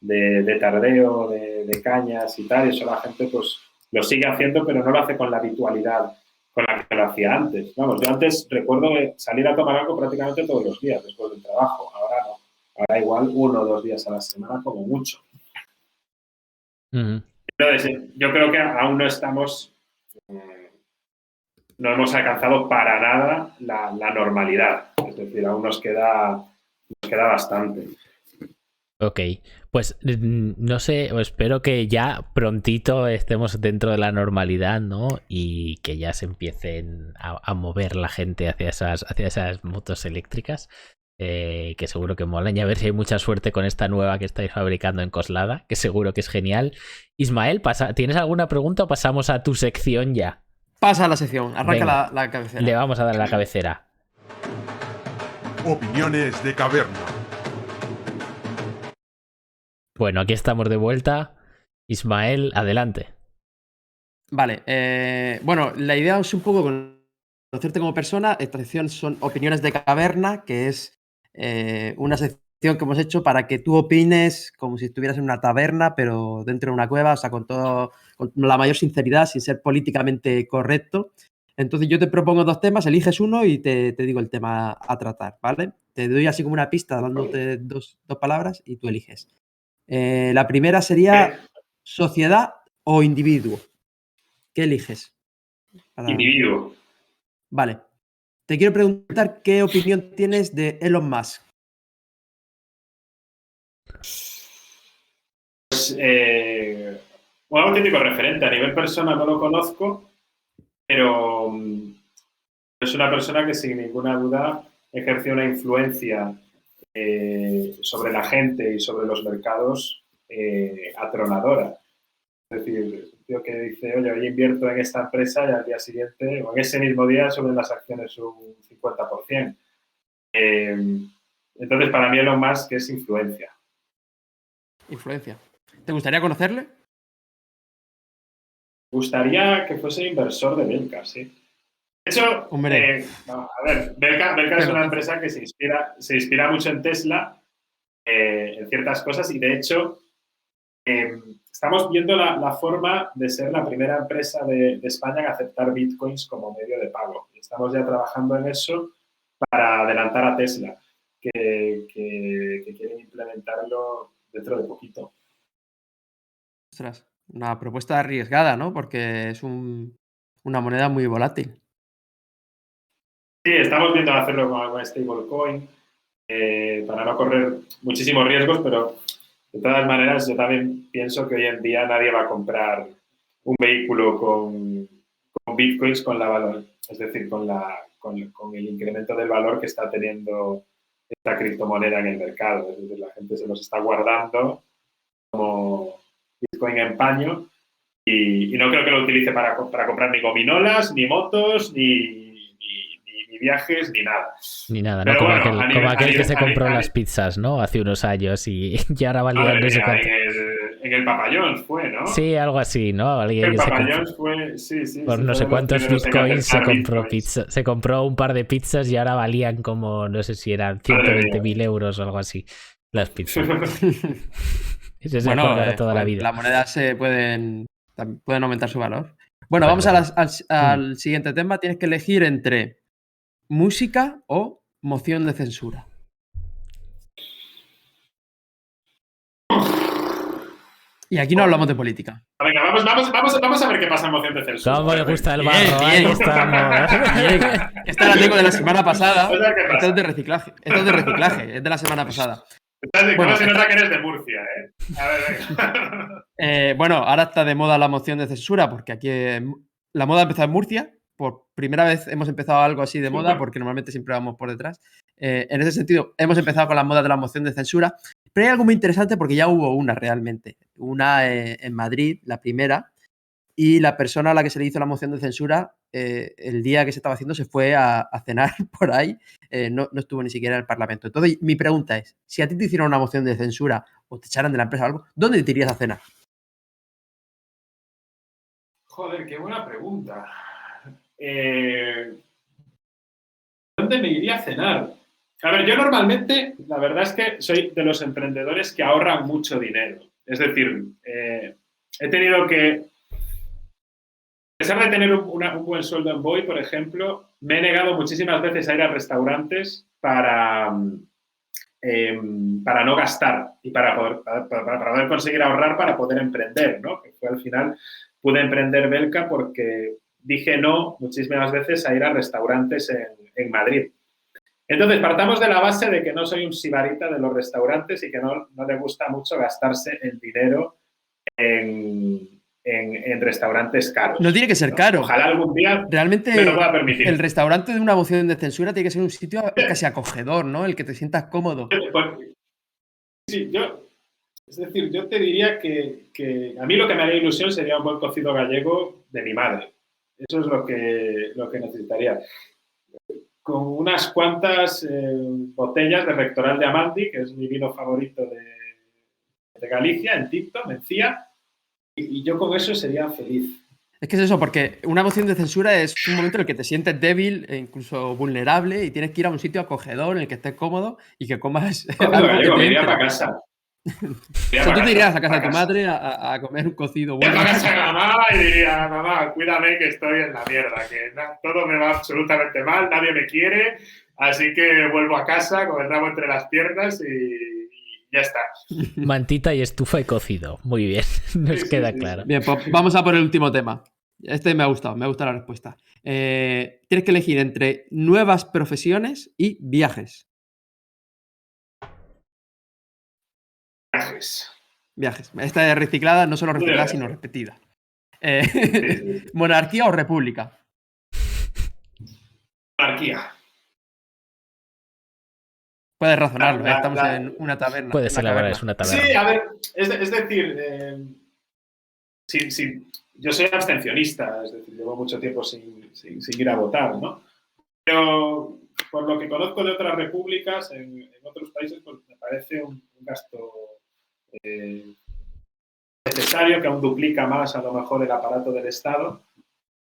de tardeo, de cañas y tal, y eso la gente pues lo sigue haciendo, pero no lo hace con la habitualidad con la que lo hacía antes. Vamos, yo antes recuerdo salir a tomar algo prácticamente todos los días después del trabajo, ahora no. Ahora igual 1 o 2 días a la semana como mucho. Entonces, yo creo que aún no estamos, no hemos alcanzado para nada la normalidad. Es decir, aún nos queda bastante. Ok, pues no sé, espero que ya prontito estemos dentro de la normalidad, ¿no? Y que ya se empiecen a mover la gente hacia esas motos eléctricas, que seguro que molan, y a ver si hay mucha suerte con esta nueva que estáis fabricando en Coslada, que seguro que es genial. Ismael, ¿tienes alguna pregunta o pasamos a tu sección ya? Pasa a la sección, arranca la cabecera. Le vamos a dar la cabecera. Opiniones de Caverna. Bueno, aquí estamos de vuelta. Ismael, adelante. Vale, bueno, la idea es un poco conocerte como persona. Esta sección son Opiniones de Caverna, que es una sección que hemos hecho para que tú opines como si estuvieras en una taberna, pero dentro de una cueva, o sea, con la mayor sinceridad, sin ser políticamente correcto. Entonces yo te propongo 2 temas, eliges uno y te digo el tema a tratar, ¿vale? Te doy así como una pista dándote dos palabras y tú eliges. La primera sería sociedad o individuo. ¿Qué eliges? Individuo. Vale. Te quiero preguntar qué opinión tienes de Elon Musk. Pues, un auténtico referente. A nivel persona no lo conozco, pero es una persona que sin ninguna duda ejerce una influencia sobre la gente y sobre los mercados atronadora. Es decir, un tío que dice, oye, hoy invierto en esta empresa y al día siguiente, o en ese mismo día, suben las acciones un 50%. Entonces, para mí Elon Musk es influencia. Influencia. ¿Te gustaría conocerle? Me gustaría que fuese inversor de Belka, sí. De hecho, Hombre. a ver, Belka es una empresa que se inspira mucho en Tesla, en ciertas cosas, y de hecho estamos viendo la forma de ser la primera empresa de España en aceptar bitcoins como medio de pago. Estamos ya trabajando en eso para adelantar a Tesla, que quieren implementarlo dentro de poquito. Ostras, una propuesta arriesgada, ¿no? Porque es una moneda muy volátil. Sí, estamos viendo hacerlo con alguna stablecoin para no correr muchísimos riesgos, pero de todas maneras yo también pienso que hoy en día nadie va a comprar un vehículo con bitcoins con la valor, es decir, con el incremento del valor que está teniendo esta criptomoneda en el mercado. Es decir, la gente se los está guardando como bitcoin en paño y no creo que lo utilice para comprar ni gominolas, ni motos, ni viajes, ni nada. Ni nada, pero ¿no? Bueno, como aquel que se compró las pizzas, ¿no? Hace unos años y ahora valían no sé cuánto. En el Papa John's fue, ¿no? Sí, algo así, ¿no? Alguien el Papa John's fue, sí. Por no sé cuántos bitcoins se compró pizza. Se compró un par de pizzas y ahora valían como, no sé si eran 120.000 euros o algo así. Las pizzas. Eso se acordará toda la vida. Las monedas pueden aumentar su valor. Bueno, vamos al siguiente tema. Tienes que elegir entre música o moción de censura? Y aquí no hablamos de política. Venga, vamos a ver qué pasa en moción de censura. ¿Cómo le gusta el barro? Bien, Ahí bien. estamos. Bien. Esta la tengo de la semana pasada. A ver qué pasa. Esta es de reciclaje. Es de la semana pasada. ¿Cómo Bueno, se nota que eres de Murcia, A ver, venga. Bueno, ahora está de moda la moción de censura porque aquí la moda empezó en Murcia. Por primera vez hemos empezado algo así de moda porque normalmente siempre vamos por detrás. En ese sentido, hemos empezado con la moda de la moción de censura. Pero hay algo muy interesante porque ya hubo una realmente. Una en Madrid, la primera. Y la persona a la que se le hizo la moción de censura, el día que se estaba haciendo, se fue a cenar por ahí. No estuvo ni siquiera en el Parlamento. Entonces, mi pregunta es, si a ti te hicieron una moción de censura o te echaran de la empresa o algo, ¿dónde te irías a cenar? Joder, qué buena pregunta. ¿Dónde me iría a cenar? A ver, yo normalmente, la verdad es que soy de los emprendedores que ahorran mucho dinero. Es decir, he tenido que, a pesar de tener un buen sueldo en Voy, por ejemplo, me he negado muchísimas veces a ir a restaurantes para no gastar y para poder conseguir ahorrar para poder emprender, ¿no? Que fue al final, pude emprender Belka porque dije no muchísimas veces a ir a restaurantes en Madrid. Entonces, partamos de la base de que no soy un sibarita de los restaurantes y que no le gusta mucho gastarse el dinero en restaurantes caros. No tiene que ser caro. Ojalá algún día realmente me lo pueda permitir. El restaurante de una moción de censura tiene que ser un sitio casi acogedor, ¿no? El que te sientas cómodo. Sí, es decir, yo te diría que a mí lo que me haría ilusión sería un buen cocido gallego de mi madre. Eso es lo que necesitaría. Con unas cuantas botellas de Rectoral de Amaldi, que es mi vino favorito de Galicia, en Tipton, Mencía, y yo con eso sería feliz. Es que es eso, porque una moción de censura es un momento en el que te sientes débil e incluso vulnerable y tienes que ir a un sitio acogedor en el que estés cómodo y que comas algo gallego, que me te iría entre. para casa. O sea, tú te irías a casa de tu madre a comer un cocido bueno. Iría a casa de mamá y diría, mamá, cuídame que estoy en la mierda, que todo me va absolutamente mal, nadie me quiere, así que vuelvo a casa con el rabo entre las piernas y ya está. Mantita y estufa y cocido. Muy bien, nos queda claro. Bien, pues vamos a por el último tema. Este me ha gustado la respuesta. Tienes que elegir entre nuevas profesiones y viajes. Viajes. Esta es reciclada, no solo reciclada, sino repetida. ¿Monarquía o república? Monarquía. Puedes razonarlo, estamos en una taberna. Puedes elaborar, es una taberna. Sí, a ver, es decir, sí, yo soy abstencionista, es decir, llevo mucho tiempo sin ir a votar, ¿no? Pero por lo que conozco de otras repúblicas, en otros países, pues me parece un gasto necesario, que aún duplica más a lo mejor el aparato del Estado.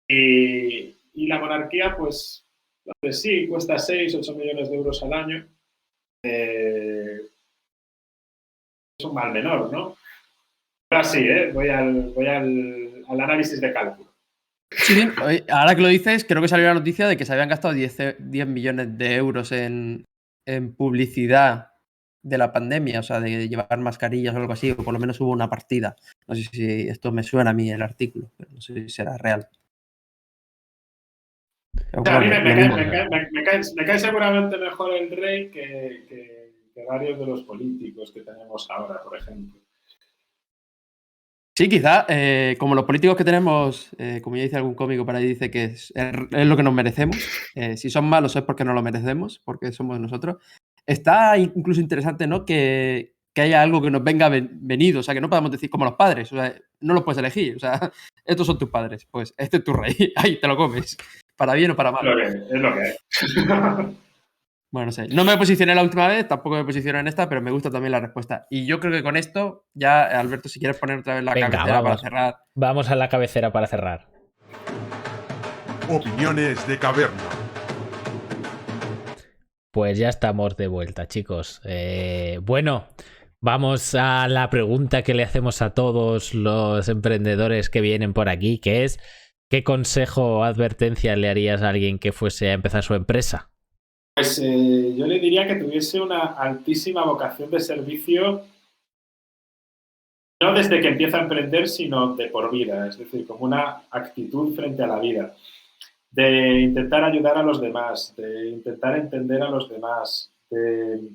Y la monarquía, pues sí, cuesta 6-8 millones de euros al año. Es un mal menor, ¿no? Ahora sí, voy al análisis de cálculo. Sí, ahora que lo dices, creo que salió la noticia de que se habían gastado 10 millones de euros en publicidad de la pandemia, o sea, de llevar mascarillas o algo así, o por lo menos hubo una partida. No sé si esto me suena a mí el artículo, pero no sé si será real. Pero, a mí me cae seguramente mejor el rey que varios de los políticos que tenemos ahora, por ejemplo. Sí, quizá, como los políticos que tenemos, como ya dice algún cómico por ahí, dice que es lo que nos merecemos. Si son malos es porque no lo merecemos, porque somos nosotros. Está incluso interesante, ¿no? Que haya algo que nos venga venido, o sea, que no podamos decir como los padres, o sea, no los puedes elegir, o sea, estos son tus padres, pues este es tu rey, ahí te lo comes, para bien o para mal. Es lo que es. Bueno, no sé, no me posicioné la última vez, tampoco me posicioné en esta, pero me gusta también la respuesta. Y yo creo que con esto, ya, Alberto, si quieres poner otra vez la cabecera para cerrar. Vamos a la cabecera para cerrar. Opiniones de caverna. Pues ya estamos de vuelta, chicos. Bueno, vamos a la pregunta que le hacemos a todos los emprendedores que vienen por aquí, que es ¿Qué consejo o advertencia le harías a alguien que fuese a empezar su empresa? Pues yo le diría que tuviese una altísima vocación de servicio, no desde que empieza a emprender, sino de por vida, es decir, como una actitud frente a la vida, de intentar ayudar a los demás, de intentar entender a los demás, de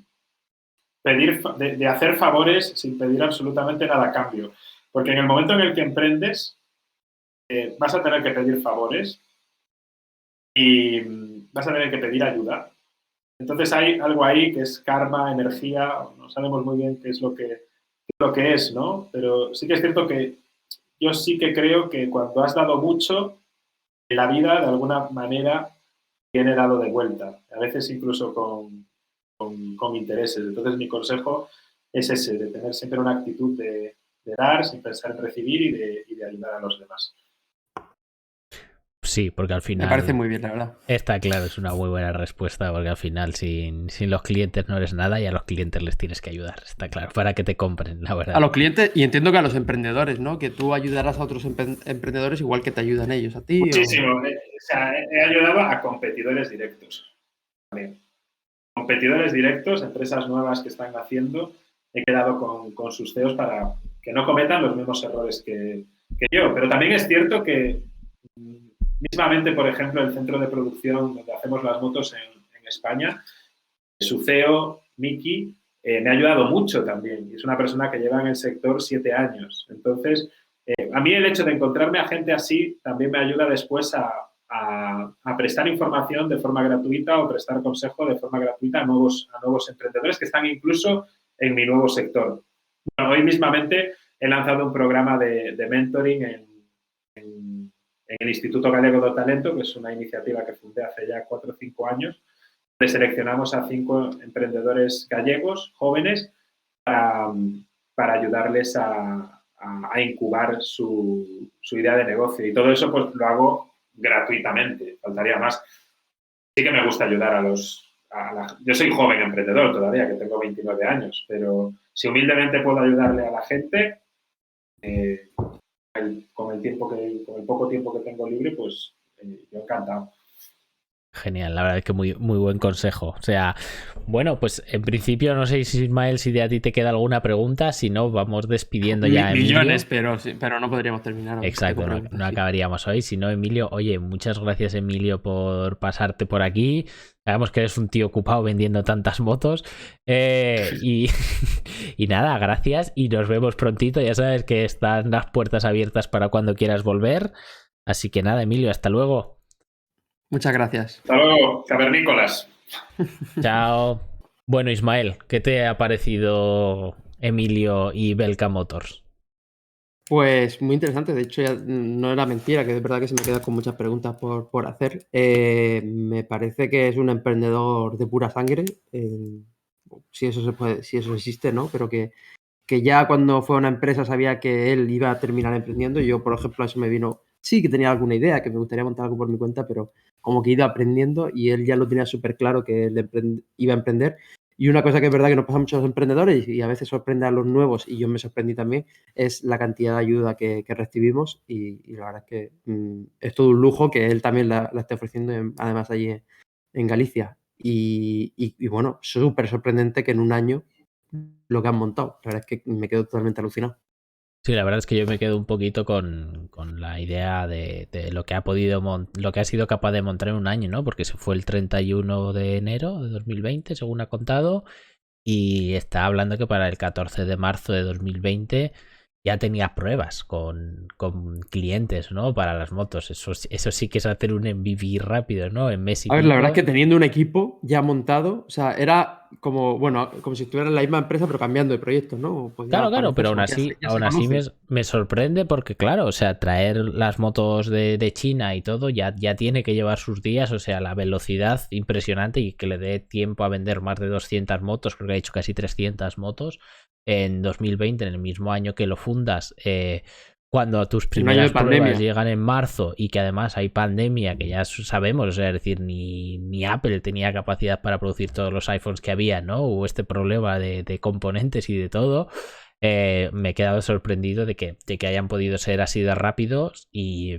hacer favores sin pedir absolutamente nada a cambio. Porque en el momento en el que emprendes, vas a tener que pedir favores y vas a tener que pedir ayuda. Entonces hay algo ahí que es karma, energía, no sabemos muy bien qué es lo que es, ¿no? Pero sí que es cierto que yo sí que creo que cuando has dado mucho, la vida de alguna manera viene dado de vuelta, a veces incluso con intereses. Entonces mi consejo es ese, de tener siempre una actitud de dar sin pensar en recibir y de ayudar a los demás. Sí, porque al final... Me parece muy bien, la verdad. Está claro, es una muy buena respuesta, porque al final sin los clientes no eres nada y a los clientes les tienes que ayudar, está claro, para que te compren, la verdad. A los clientes y entiendo que a los emprendedores, ¿no? Que tú ayudarás a otros emprendedores igual que te ayudan ellos a ti. Muchísimo. O sea, he ayudado a competidores directos también. Competidores directos, empresas nuevas que están naciendo, he quedado con sus CEOs para que no cometan los mismos errores que yo. Pero también es cierto que mismamente, por ejemplo, el centro de producción donde hacemos las motos en España, su CEO, Miki, me ha ayudado mucho también. Es una persona que lleva en el sector 7 años. Entonces, a mí el hecho de encontrarme a gente así también me ayuda después a prestar información de forma gratuita o prestar consejo de forma gratuita a nuevos emprendedores que están incluso en mi nuevo sector. Bueno, hoy mismamente he lanzado un programa de mentoring en el Instituto Gallego do Talento, que es una iniciativa que fundé hace ya 4 o 5 años, donde seleccionamos a 5 emprendedores gallegos, jóvenes, para ayudarles a incubar su idea de negocio. Y todo eso pues lo hago gratuitamente, faltaría más. Sí que me gusta ayudar yo soy joven emprendedor todavía, que tengo 29 años, pero si humildemente puedo ayudarle a la gente, con el poco tiempo que tengo libre, pues yo encantado. Genial, la verdad es que muy, muy buen consejo. O sea, bueno, pues en principio no sé si Ismael, si de a ti te queda alguna pregunta, si no, vamos despidiendo ya a Emilio. Millones, pero no podríamos terminar. Exacto, no acabaríamos hoy. Si no, Emilio, oye, muchas gracias, Emilio, por pasarte por aquí. Sabemos que eres un tío ocupado vendiendo tantas motos. Y nada, gracias y nos vemos prontito. Ya sabes que están las puertas abiertas para cuando quieras volver. Así que nada, Emilio, hasta luego. Muchas gracias. Hasta luego, cavernícolas. Chao. Bueno, Ismael, ¿qué te ha parecido Emilio y Belka Motors? Pues muy interesante. De hecho, ya no era mentira, que es verdad que se me queda con muchas preguntas por hacer. Me parece que es un emprendedor de pura sangre. Si eso se puede, si eso existe, ¿no? Pero que ya cuando fue a una empresa sabía que él iba a terminar emprendiendo. Yo, por ejemplo, eso me vino... Sí que tenía alguna idea, que me gustaría montar algo por mi cuenta, pero como que he ido aprendiendo y él ya lo tenía súper claro que él iba a emprender. Y una cosa que es verdad que nos pasa a muchos emprendedores y a veces sorprende a los nuevos, y yo me sorprendí también, es la cantidad de ayuda que recibimos y la verdad es que es todo un lujo que él también la esté ofreciendo, además allí en Galicia. Y bueno, súper sorprendente que en un año lo que han montado. La verdad es que me quedo totalmente alucinado. Sí, la verdad es que yo me quedo un poquito con la idea de lo que lo que ha sido capaz de montar en un año, ¿no? Porque se fue el 31 de enero de 2020, según ha contado, y está hablando que para el 14 de marzo de 2020 ya tenía pruebas con clientes, ¿no? Para las motos. Eso sí que es hacer un MVP rápido, ¿no? En mes y A ver, pico. la verdad es que teniendo un equipo ya montado, o sea, era como, bueno, como si estuviera en la misma empresa, pero cambiando de proyectos, ¿no? Pues Claro, pero aún así me sorprende porque, claro, o sea, traer las motos de China y todo ya tiene que llevar sus días, o sea, la velocidad impresionante y que le dé tiempo a vender más de 200 motos, creo que ha hecho casi 300 motos en 2020, en el mismo año que lo fundas, cuando tus primeras pruebas llegan en marzo y que además hay pandemia, que ya sabemos, o sea, es decir, ni Apple tenía capacidad para producir todos los iPhones que había, ¿no? Hubo este problema de componentes y de todo. Me he quedado sorprendido de que hayan podido ser así de rápidos y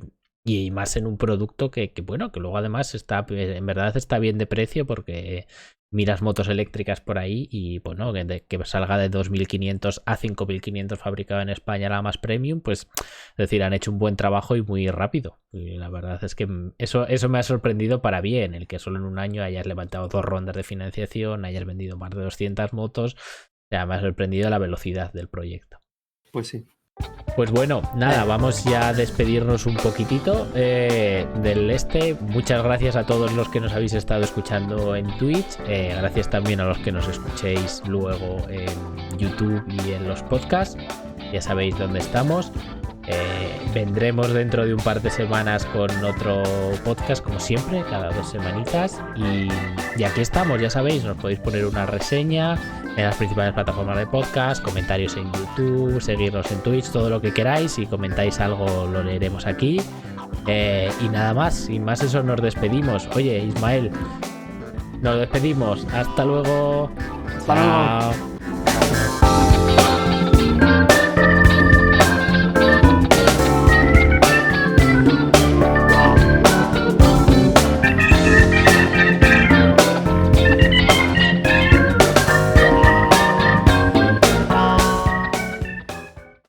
Y más en un producto que bueno, que luego además en verdad está bien de precio, porque miras motos eléctricas por ahí y bueno, que salga de 2.500 a 5.500 fabricado en España, la más premium, pues es decir, han hecho un buen trabajo y muy rápido. Y la verdad es que eso me ha sorprendido para bien, el que solo en un año hayas levantado 2 rondas de financiación, hayas vendido más de 200 motos. O sea, me ha sorprendido la velocidad del proyecto. Pues sí. Pues bueno, nada, vamos ya a despedirnos un poquitito del Muchas gracias a todos los que nos habéis estado escuchando en Twitch. Gracias también a los que nos escuchéis luego en YouTube y en los podcasts. Ya sabéis dónde estamos. Vendremos dentro de un par de semanas con otro podcast, como siempre, cada 2 semanitas. Y aquí estamos, ya sabéis, nos podéis poner una reseña en las principales plataformas de podcast, comentarios en YouTube, seguirnos en Twitch, todo lo que queráis. Si comentáis algo lo leeremos aquí. Y nada más, sin más eso nos despedimos. Oye, Ismael, nos despedimos. Hasta luego. Hasta luego.